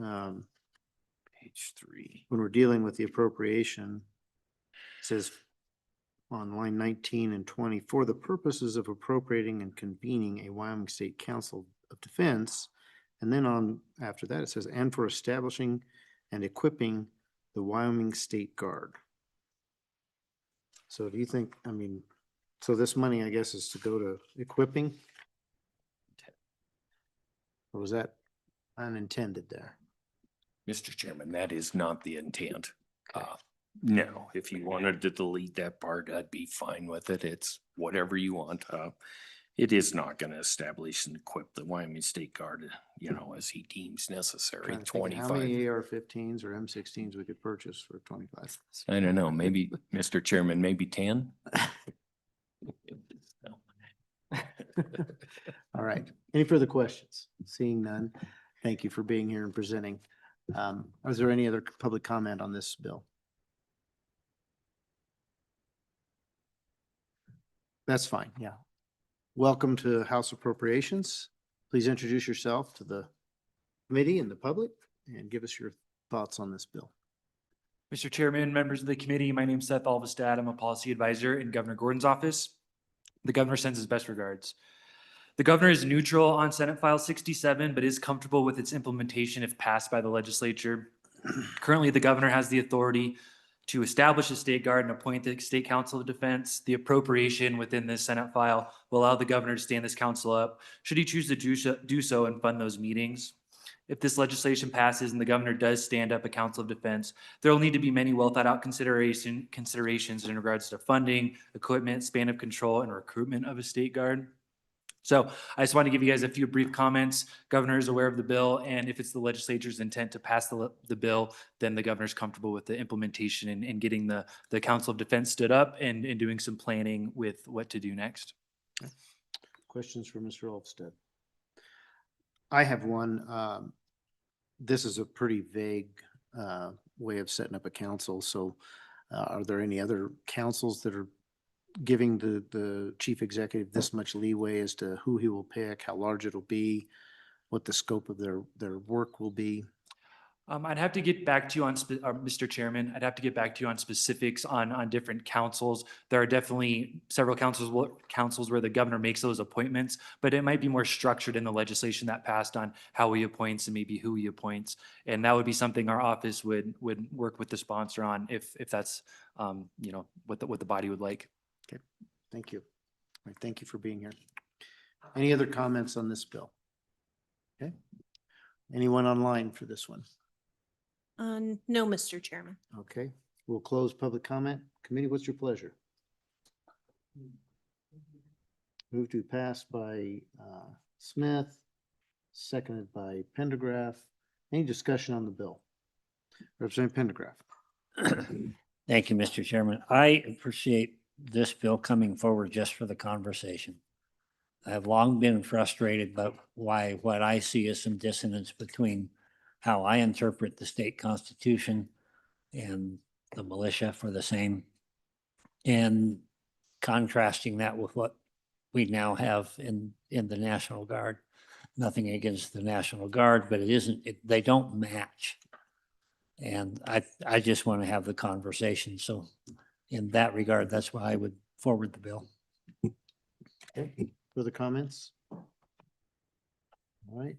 Page 3. When we're dealing with the appropriation, it says on line 19 and 20, for the purposes of appropriating and convening a Wyoming State Council of Defense. And then after that, it says, and for establishing and equipping the Wyoming State Guard. So do you think, so this money, I guess, is to go to equipping? Or was that unintended there? Mr. Chairman, that is not the intent. No, if you wanted to delete that part, I'd be fine with it. It's whatever you want. It is not going to establish and equip the Wyoming State Guard, as he deems necessary. Trying to think of 25. how many AR-15s or M16s we could purchase for 25? I don't know, maybe, Mr. Chairman, maybe 10? All right. Any further questions? Seeing none, thank you for being here and presenting. Is there any other public comment on this bill? That's fine, yeah. Welcome to House Appropriations. Please introduce yourself to the committee and the public and give us your thoughts on this bill. Mr. Chairman, members of the committee, my name is Seth Alvestad. I'm a policy advisor in Governor Gordon's office. The governor sends his best regards. The governor is neutral on Senate File 67, but is comfortable with its implementation if passed by the legislature. Currently, the governor has the authority to establish a state guard and appoint the State Council of Defense. The appropriation within this Senate file will allow the governor to stand this council up, should he choose to do so and fund those meetings. If this legislation passes and the governor does stand up a Council of Defense, there will need to be many well thought out considerations in regards to funding, equipment, span of control, and recruitment of a state guard. So I just want to give you guys a few brief comments. Governor is aware of the bill, and if it's the legislature's intent to pass the bill, then the governor's comfortable with the implementation and getting the Council of Defense stood up and doing some planning with what to do next. Questions for Mr. Olmsted? I have one. This is a pretty vague way of setting up a council. So are there any other councils that are giving the chief executive this much leeway as to who he will pick, how large it'll be, what the scope of their work will be? I'd have to get back to you on, Mr. Chairman, I'd have to get back to you on specifics on different councils. There are definitely several councils where the governor makes those appointments, but it might be more structured in the legislation that passed on how he appoints and maybe who he appoints. And that would be something our office would work with the sponsor on if that's, what the body would like. Okay, thank you. All right, thank you for being here. Any other comments on this bill? Okay. Anyone online for this one? No, Mr. Chairman. Okay, we'll close public comment. Committee, what's your pleasure? Move to pass by Smith, seconded by Pendergraph. Any discussion on the bill? Representative Pendergraph. Thank you, Mr. Chairman. I appreciate this bill coming forward just for the conversation. I've long been frustrated by why what I see is some dissonance between how I interpret the state constitution and the militia for the same, and contrasting that with what we now have in the National Guard. Nothing against the National Guard, but they don't match. And I just want to have the conversation. So in that regard, that's why I would forward the bill. Okay, further comments? All right,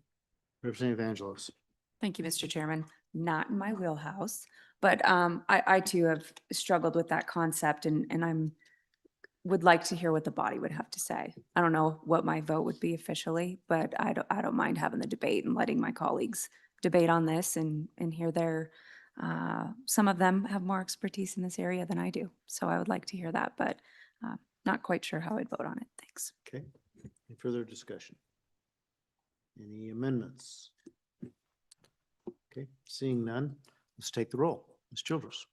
Representative Angelos. Thank you, Mr. Chairman. Not in my wheelhouse, but I too have struggled with that concept and would like to hear what the body would have to say. I don't know what my vote would be officially, but I don't mind having the debate and letting my colleagues debate on this and hear their, some of them have more expertise in this area than I do. So I would like to hear that, but not quite sure how I'd vote on it. Thanks. Okay, any further discussion? Any amendments? Okay, seeing none, let's take the roll. Ms. Childress.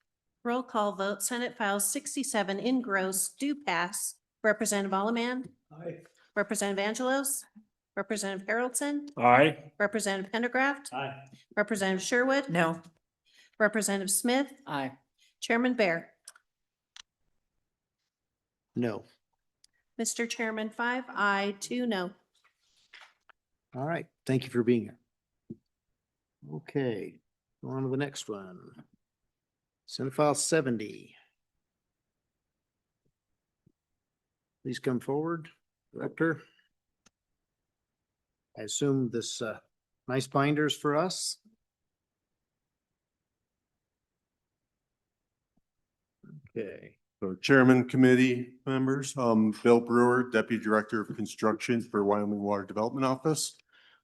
Roll call vote, Senate File 67 engross do pass. Representative Allemand. Aye. Representative Angelos. Representative Haroldson. Aye. Representative Pendergraft. Aye. Representative Sherwood. No. Representative Smith. Aye. Chairman Bear. No. Mr. Chairman, 5 aye, 2 no. All right, thank you for being here. Okay, go on to the next one. Senate File 70. Please come forward, Director. I assume this nice binders for us. Okay. So Chairman, committee members, Bill Brewer, Deputy Director of Construction for Wyoming Water Development Office.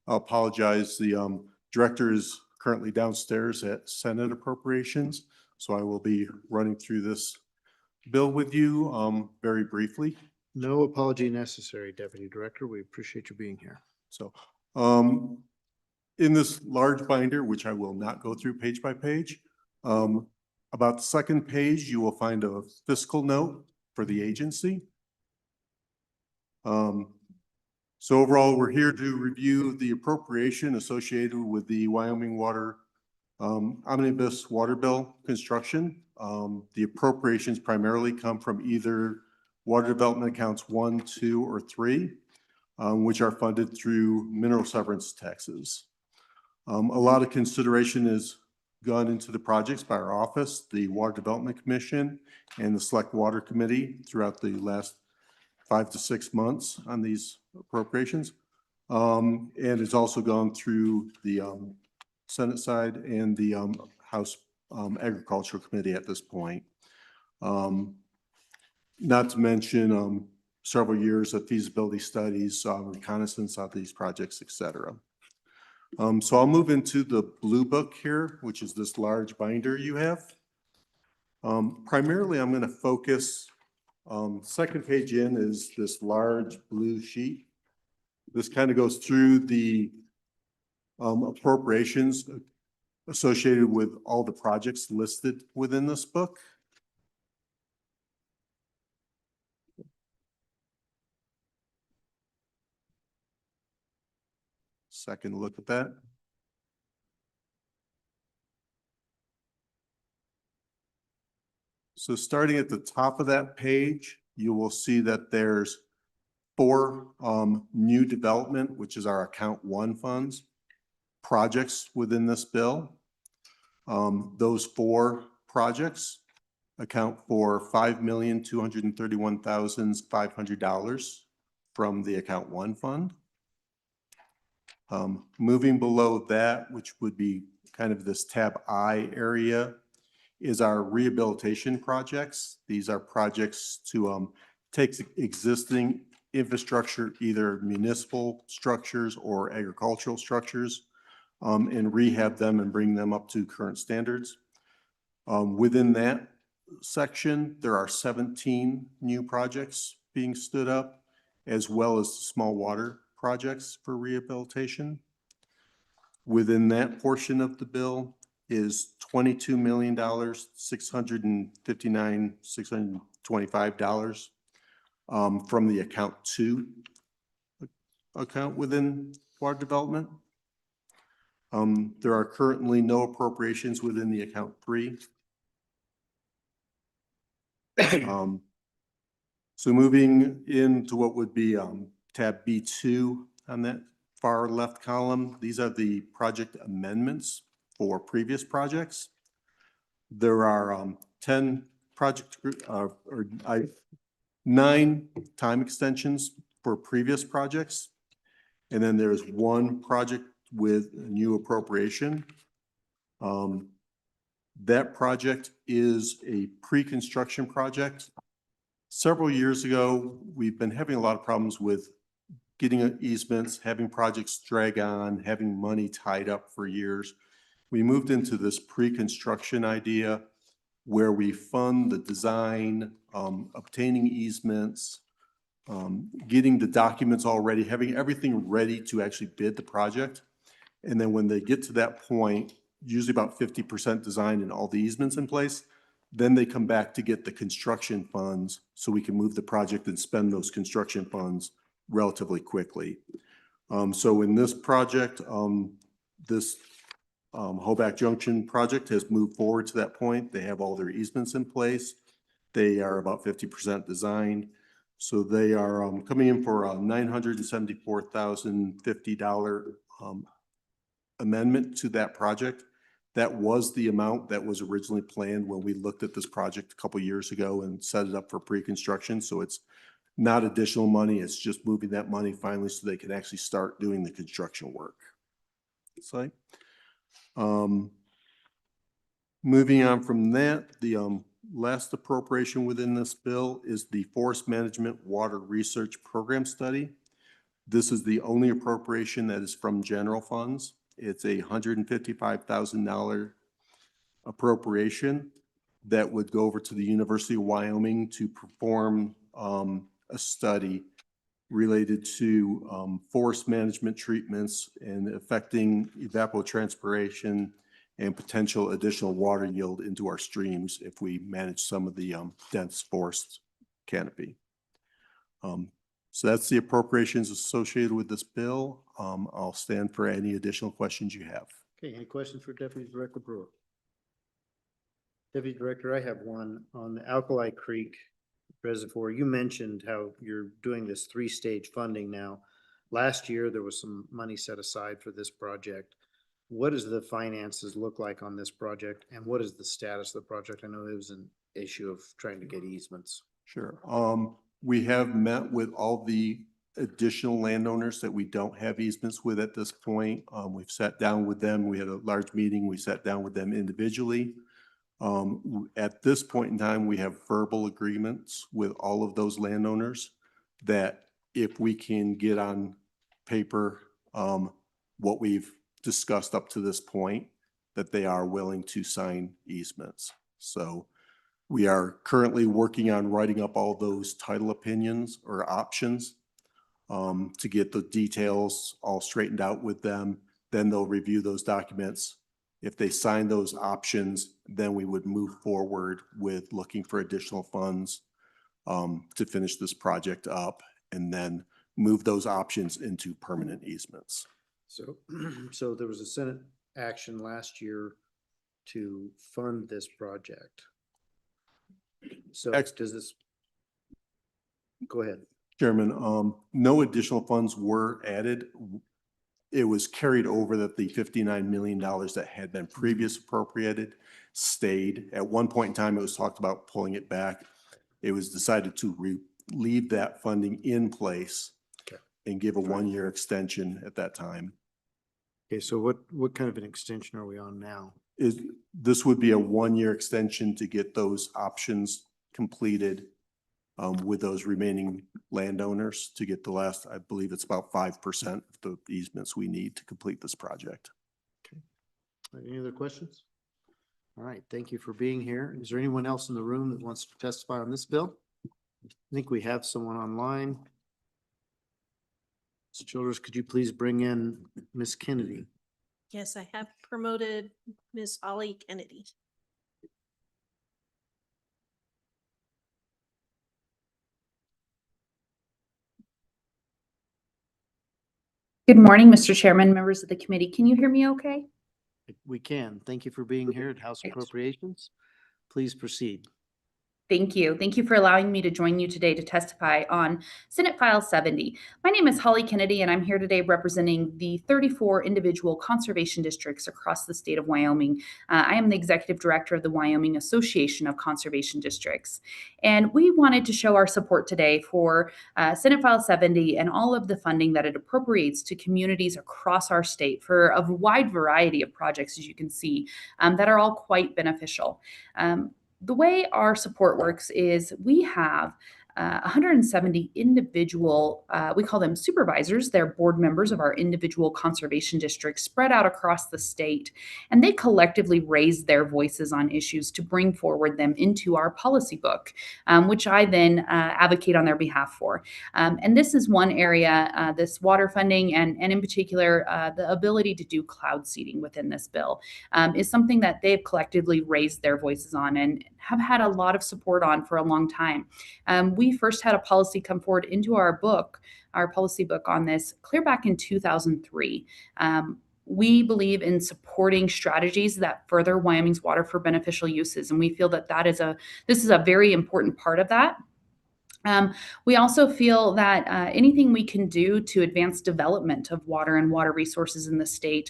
I apologize, the director is currently downstairs at Senate Appropriations, so I will be running through this bill with you very briefly. No apology necessary, Deputy Director. We appreciate you being here. So in this large binder, which I will not go through page by page, about the second page, you will find a fiscal note for the agency. So overall, we're here to review the appropriation associated with the Wyoming Water Omnibus Water Bill construction. The appropriations primarily come from either Water Development Accounts 1, 2, or 3, which are funded through mineral severance taxes. A lot of consideration is gone into the projects by our office, the Water Development Commission, and the Select Water Committee throughout the last 5 to 6 months on these appropriations. And it's also gone through the Senate side and the House Agricultural Committee at this point. Not to mention several years of feasibility studies, reconnaissance of these projects, et cetera. So I'll move into the blue book here, which is this large binder you have. Primarily, I'm going to focus, second page in is this large blue sheet. This kind of goes through the appropriations associated with all the projects listed within this book. Second look at that. So starting at the top of that page, you will see that there's 4 new development, which is our account 1 funds, projects within this bill. Those 4 projects account for $5,231,500 from the account 1 fund. Moving below that, which would be kind of this tab I area, is our rehabilitation projects. These are projects to take existing infrastructure, either municipal structures or agricultural structures, and rehab them and bring them up to current standards. Within that section, there are 17 new projects being stood up, as well as small water projects for rehabilitation. Within that portion of the bill is $22,659,625 from the account 2 account within water development. There are currently no appropriations within the account 3. So moving into what would be tab B2 on that far left column, these are the project amendments for previous projects. There are 10 project or 9 time extensions for previous projects. And then there's 1 project with a new appropriation. That project is a pre-construction project. Several years ago, we've been having a lot of problems with getting easements, having projects drag on, having money tied up for years. We moved into this pre-construction idea where we fund the design, obtaining easements, getting the documents all ready, having everything ready to actually bid the project. And then when they get to that point, usually about 50% design and all the easements in place, then they come back to get the construction funds so we can move the project and spend those construction funds relatively quickly. So in this project, this Hoback Junction project has moved forward to that point. They have all their easements in place. They are about 50% designed. So they are coming in for a $974,050 amendment to that project. That was the amount that was originally planned when we looked at this project a couple years ago and set it up for pre-construction. So it's not additional money. It's just moving that money finally so they can actually start doing the construction work. So, moving on from that, the last appropriation within this bill is the Forest Management Water Research Program Study. This is the only appropriation that is from general funds. It's a $155,000 appropriation that would go over to the University of Wyoming to perform a study related to forest management treatments and affecting evapotranspiration and potential additional water yield into our streams if we manage some of the dense forest canopy. So that's the appropriations associated with this bill. I'll stand for any additional questions you have. Okay, any questions for Deputy Director Brewer? Deputy Director, I have one on the Alkali Creek Reservoir. You mentioned how you're doing this 3-stage funding now. Last year, there was some money set aside for this project. What does the finances look like on this project, and what is the status of the project? I know it was an issue of trying to get easements. Sure. We have met with all the additional landowners that we don't have easements with at this point. We've sat down with them. We had a large meeting. We sat down with them individually. At this point in time, we have verbal agreements with all of those landowners that if we can get on paper what we've discussed up to this point, that they are willing to sign easements. So we are currently working on writing up all those title opinions or options to get the details all straightened out with them. Then they'll review those documents. If they sign those options, then we would move forward with looking for additional funds to finish this project up and then move those options into permanent easements. So, so there was a Senate action last year to fund this project. So does this, go ahead. Chairman, no additional funds were added. It was carried over that the $59 million that had been previous appropriated stayed. At one point in time, it was talked about pulling it back. It was decided to leave that funding in place and give a 1-year extension at that time. Okay, so what kind of an extension are we on now? This would be a 1-year extension to get those options completed with those remaining landowners to get the last, I believe it's about 5% of the easements we need to complete this project. Okay. Any other questions? All right, thank you for being here. Is there anyone else in the room that wants to testify on this bill? I think we have someone online. Ms. Childers, could you please bring in Ms. Kennedy? Yes, I have promoted Ms. Holly Kennedy. Good morning, Mr. Chairman, members of the committee. Can you hear me okay? We can. Thank you for being here at House Appropriations. Please proceed. Thank you. Thank you for allowing me to join you today to testify on Senate File 70. My name is Holly Kennedy, and I'm here today representing the 34 individual conservation districts across the state of Wyoming. I am the executive director of the Wyoming Association of Conservation Districts. And we wanted to show our support today for Senate File 70 and all of the funding that it appropriates to communities across our state for a wide variety of projects, as you can see, that are all quite beneficial. The way our support works is we have 170 individual, we call them supervisors. They're board members of our individual conservation districts spread out across the state. And they collectively raise their voices on issues to bring forward them into our policy book, which I then advocate on their behalf for. And this is one area, this water funding, and in particular, the ability to do cloud seeding within this bill is something that they've collectively raised their voices on and have had a lot of support on for a long time. We first had a policy come forward into our policy book on this clear back in 2003. We believe in supporting strategies that further Wyoming's water for beneficial uses, and we feel that this is a very important part of that. We also feel that anything we can do to advance development of water and water resources in the state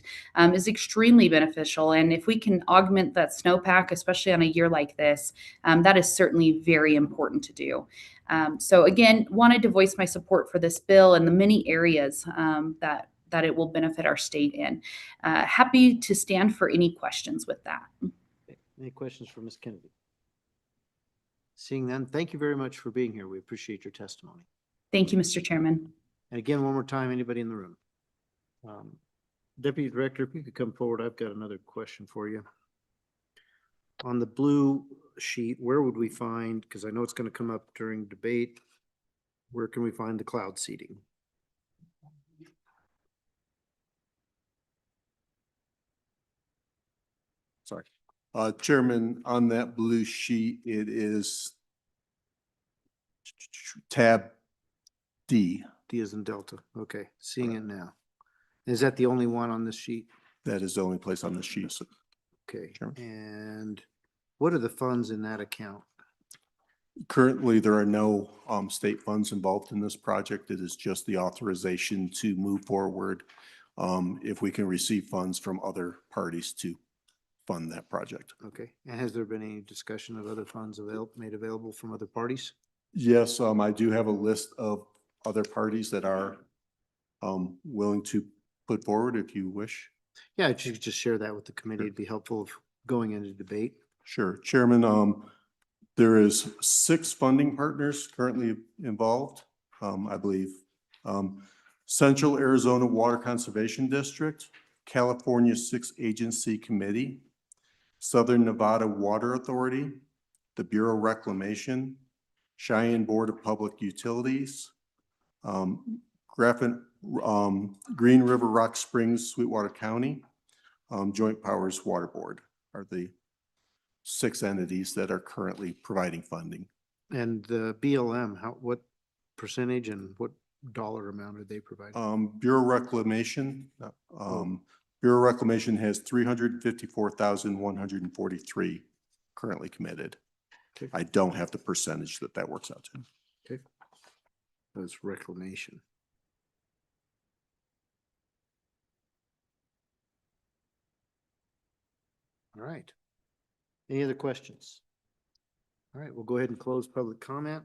is extremely beneficial. And if we can augment that snowpack, especially on a year like this, that is certainly very important to do. So again, wanted to voice my support for this bill and the many areas that it will benefit our state in. Happy to stand for any questions with that. Any questions for Ms. Kennedy? Seeing none, thank you very much for being here. We appreciate your testimony. Thank you, Mr. Chairman. And again, one more time, anybody in the room? Deputy Director, if you could come forward, I've got another question for you. On the blue sheet, where would we find, because I know it's going to come up during debate, where can we find the cloud seeding? Sorry. Chairman, on that blue sheet, it is tab D. D as in Delta. Okay, seeing it now. Is that the only one on this sheet? That is the only place on this sheet. Okay, and what are the funds in that account? Currently, there are no state funds involved in this project. It is just the authorization to move forward if we can receive funds from other parties to fund that project. Okay, and has there been any discussion of other funds made available from other parties? Yes, I do have a list of other parties that are willing to put forward if you wish. Yeah, if you could just share that with the committee, it'd be helpful of going into debate. Sure, Chairman, there is 6 funding partners currently involved, I believe. Central Arizona Water Conservation District, California 6-Agency Committee, Southern Nevada Water Authority, the Bureau of Reclamation, Cheyenne Board of Public Utilities, Green River Rock Springs, Sweetwater County, Joint Powers Water Board are the 6 entities that are currently providing funding. And the BLM, what percentage and what dollar amount are they providing? Bureau of Reclamation, Bureau of Reclamation has 354,143 currently committed. Okay. I don't have the percentage that works out to. Okay. That's reclamation. All right. Any other questions? All right, we'll go ahead and close public comment.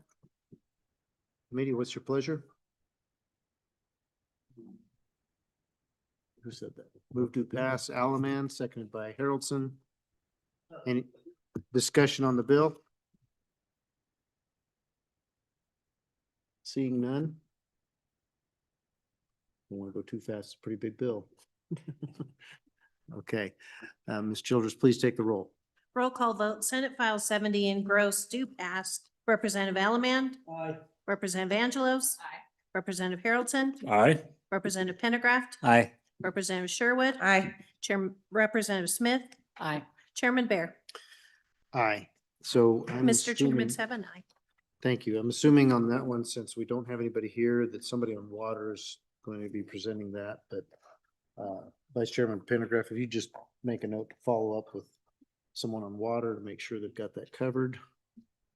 Committee, what's your pleasure? Who said that? Move to pass Alaman, seconded by Haroldson. Any discussion on the bill? Seeing none? Don't want to go too fast. It's a pretty big bill. Okay. Ms. Childers, please take the roll. Roll call vote, Senate File 70 engrossed do pass. Representative Alaman. Aye. Representative Angelos. Aye. Representative Haroldson. Aye. Representative Pendergraft. Aye. Representative Sherwood. Aye. Representative Smith. Aye. Chairman Bear. Aye. So I'm Mr. Chairman, assuming, 7-9. thank you. I'm assuming on that one, since we don't have anybody here, that somebody on water is going to be presenting that, but Vice Chairman Pendergraph, if you just make a note to follow up with someone on water to make sure they've got that covered.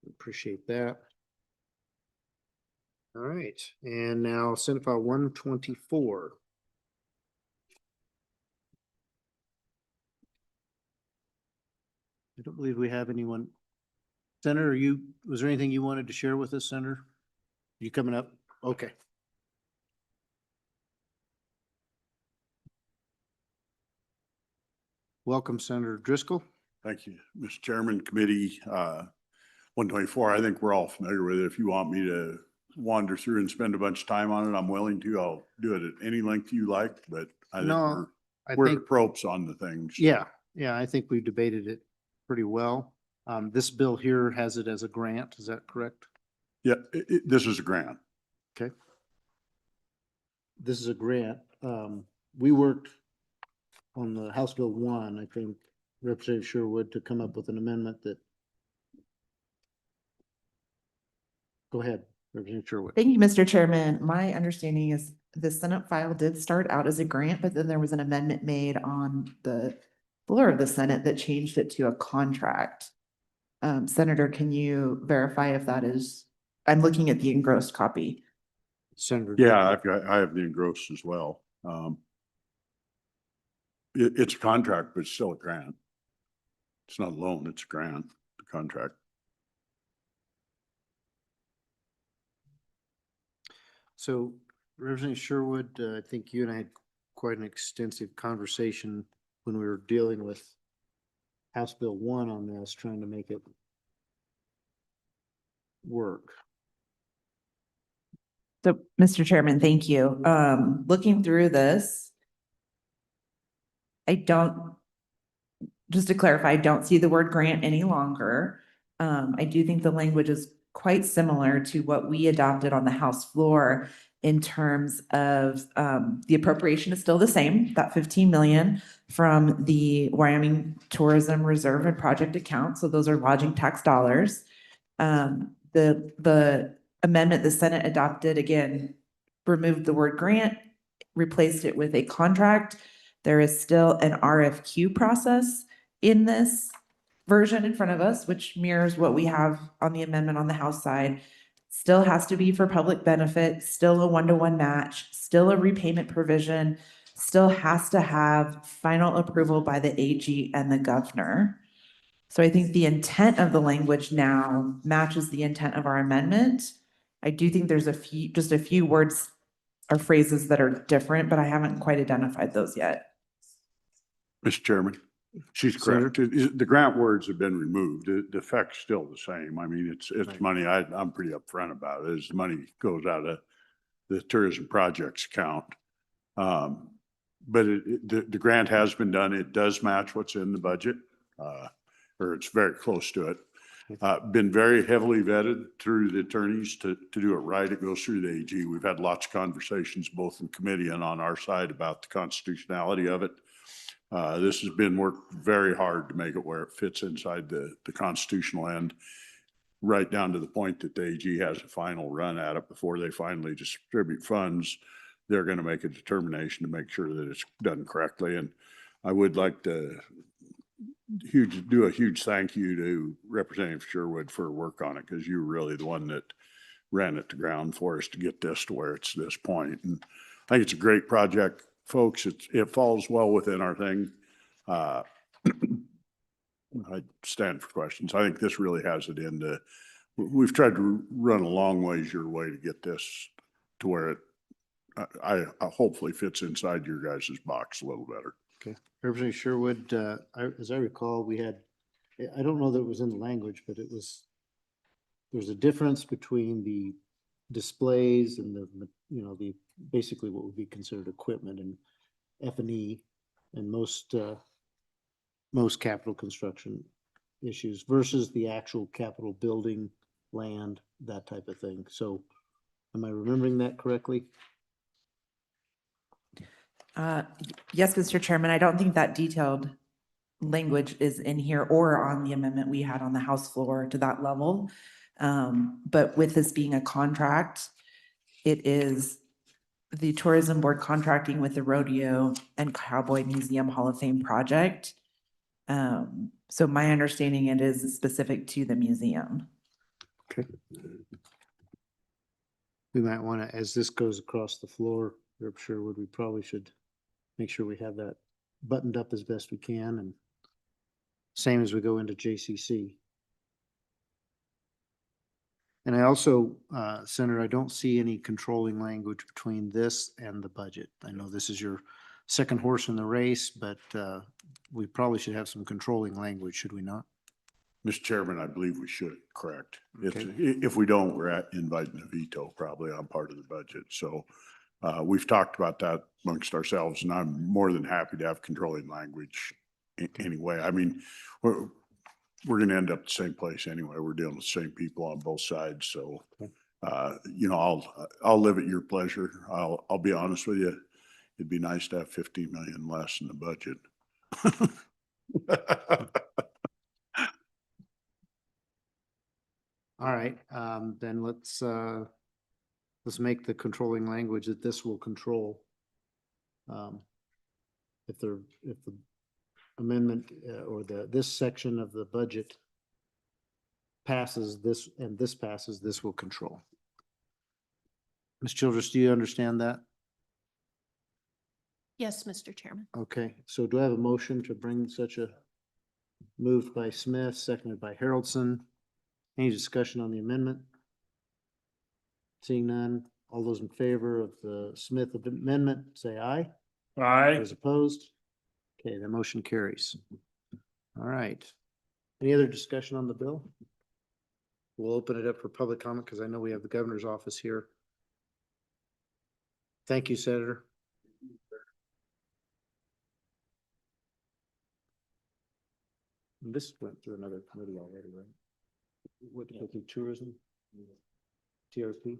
Appreciate that. All right, and now Senate File 124. I don't believe we have anyone. Senator, was there anything you wanted to share with us, Senator? You coming up? Okay. Welcome, Senator Driscoll. Thank you, Mr. Chairman, Committee, 124. I think we're all familiar with it. If you want me to wander through and spend a bunch of time on it, I'm willing to. I'll do it at any length you like, but I think we're the ropes on the things. Yeah, I think we debated it pretty well. This bill here has it as a grant. Is that correct? Yeah, this is a grant. Okay. This is a grant. We worked on the House Bill 1, I think, Representative Sherwood, to come up with an amendment that. Go ahead, Representative Sherwood. Thank you, Mr. Chairman. My understanding is the Senate file did start out as a grant, but then there was an amendment made on the floor of the Senate that changed it to a contract. Senator, can you verify if that is, I'm looking at the engrossed copy. Senator. Yeah, I have the engrossed as well. It's a contract, but it's still a grant. It's not a loan, it's a grant, the contract. So Representative Sherwood, I think you and I had quite an extensive conversation when we were dealing with House Bill 1 on this, trying to make it work. So, Mr. Chairman, thank you. Looking through this, just to clarify, I don't see the word grant any longer. I do think the language is quite similar to what we adopted on the House floor in terms of the appropriation is still the same, that 15 million from the Wyoming Tourism Reserve and Project account. So those are lodging tax dollars. The amendment the Senate adopted, again, removed the word grant, replaced it with a contract. There is still an RFQ process in this version in front of us, which mirrors what we have on the amendment on the House side. Still has to be for public benefit, still a 1-to-1 match, still a repayment provision, still has to have final approval by the AG and the governor. So I think the intent of the language now matches the intent of our amendment. I do think there's just a few words or phrases that are different, but I haven't quite identified those yet. Mr. Chairman, she's correct. The grant words have been removed. The effect's still the same. I mean, it's Right. money. I'm pretty upfront about it. As the money goes out of the tourism projects account. But the grant has been done. It does match what's in the budget, or it's very close to it. Been very heavily vetted through the attorneys to do it right. It goes through the AG. We've had lots of conversations, both in committee and on our side, about the constitutionality of it. This has been worked very hard to make it where it fits inside the constitutional end, right down to the point that the AG has a final run at it before they finally distribute funds. They're going to make a determination to make sure that it's done correctly. And I would like to do a huge thank you to Representative Sherwood for her work on it, because you were really the one that ran it to ground for us to get this to where it's this point. And I think it's a great project, folks. It falls well within our thing. I stand for questions. I think this really has it into, we've tried to run a long ways your way to get this to where it I hopefully fits inside your guys' box a little better. Okay. Representative Sherwood, as I recall, we had, I don't know that it was in the language, but there was a difference between the displays and the basically what would be considered equipment and F&E and most capital construction issues versus the actual capital building, land, that type of thing. So am I remembering that correctly? Yes, Mr. Chairman, I don't think that detailed language is in here or on the amendment we had on the House floor to that level. But with this being a contract, it is the Tourism Board contracting with the Rodeo and Cowboy Museum Hall of Fame project. So my understanding it is specific to the museum. Okay. We might want to, as this goes across the floor, Rep. Sherwood, we probably should make sure we have that buttoned up as best we can, and same as we go into JCC. And I also, Senator, I don't see any controlling language between this and the budget. I know this is your second horse in the race, but we probably should have some controlling language, should we not? Mr. Chairman, I believe we should, correct. Okay. If we don't, we're inviting a veto probably on part of the budget. So we've talked about that amongst ourselves, and I'm more than happy to have controlling language anyway. I mean, we're going to end up the same place anyway. We're dealing with the same people on both sides. So, you know, I'll live at your pleasure. I'll be honest with you. It'd be nice to have 15 million less in the budget. All right, then let's make the controlling language that this will control. If the amendment or this section of the budget passes this and this passes, this will control. Ms. Childress, do you understand that? Yes, Mr. Chairman. Okay, so do I have a motion to bring such a, moved by Smith, seconded by Haroldson? Any discussion on the amendment? Seeing none, all those in favor of the Smith amendment, say aye. Aye. Those opposed? Okay, the motion carries. All right. Any other discussion on the bill? We'll open it up for public comment because I know we have the governor's office here. Thank you, Senator. This went through another committee already, right? What, through tourism? TRP?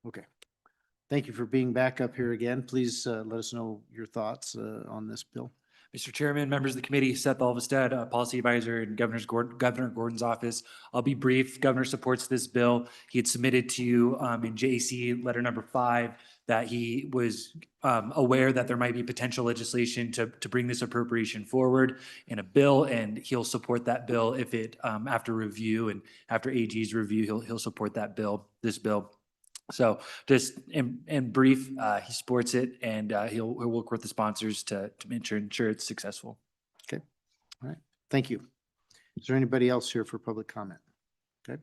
Okay. Thank you for being back up here again. Please let us know your thoughts on this bill. Mr. Chairman, members of the committee, Seth Alvestad, Policy Advisor in Governor Gordon's office. I'll be brief. Governor supports this bill. He had submitted to you in JC letter number 5 that he was aware that there might be potential legislation to bring this appropriation forward in a bill, and he'll support that bill if it, after review and after AG's review, he'll support that bill, this bill. So just in brief, he supports it, and he'll work with the sponsors to ensure it's successful. Okay. All right. Thank you. Is there anybody else here for public comment? Okay.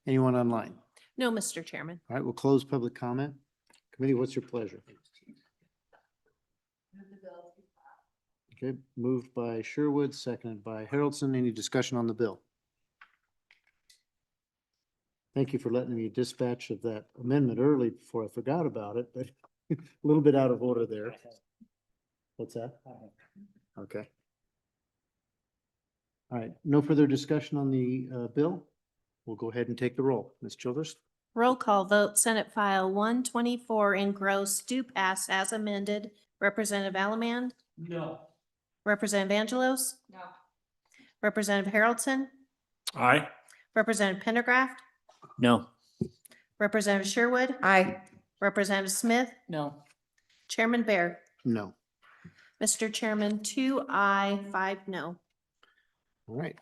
Anyone online? No, Mr. Chairman. All right, we'll close public comment. Committee, what's your pleasure? Okay, moved by Sherwood, seconded by Haroldson. Any discussion on the bill? Thank you for letting me dispatch of that amendment early before I forgot about it, but a little bit out of order there. What's that? Okay. All right, no further discussion on the bill. We'll go ahead and take the roll. Ms. Childress? Roll call vote, Senate File 124 engrossed do pass as amended. Representative Allemand? No. Representative Angelos? No. Representative Haroldson? Aye. Representative Pendergraft? No. Representative Sherwood? Aye. Representative Smith? No. Chairman Bear? No. Mr. Chairman, 2 aye, 5 no. All right.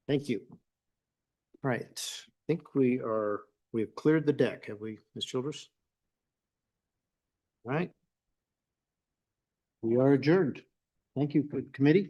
Thank you. All right. I think we've cleared the deck, have we, Ms. Childress? All right. We are adjourned. Thank you, committee.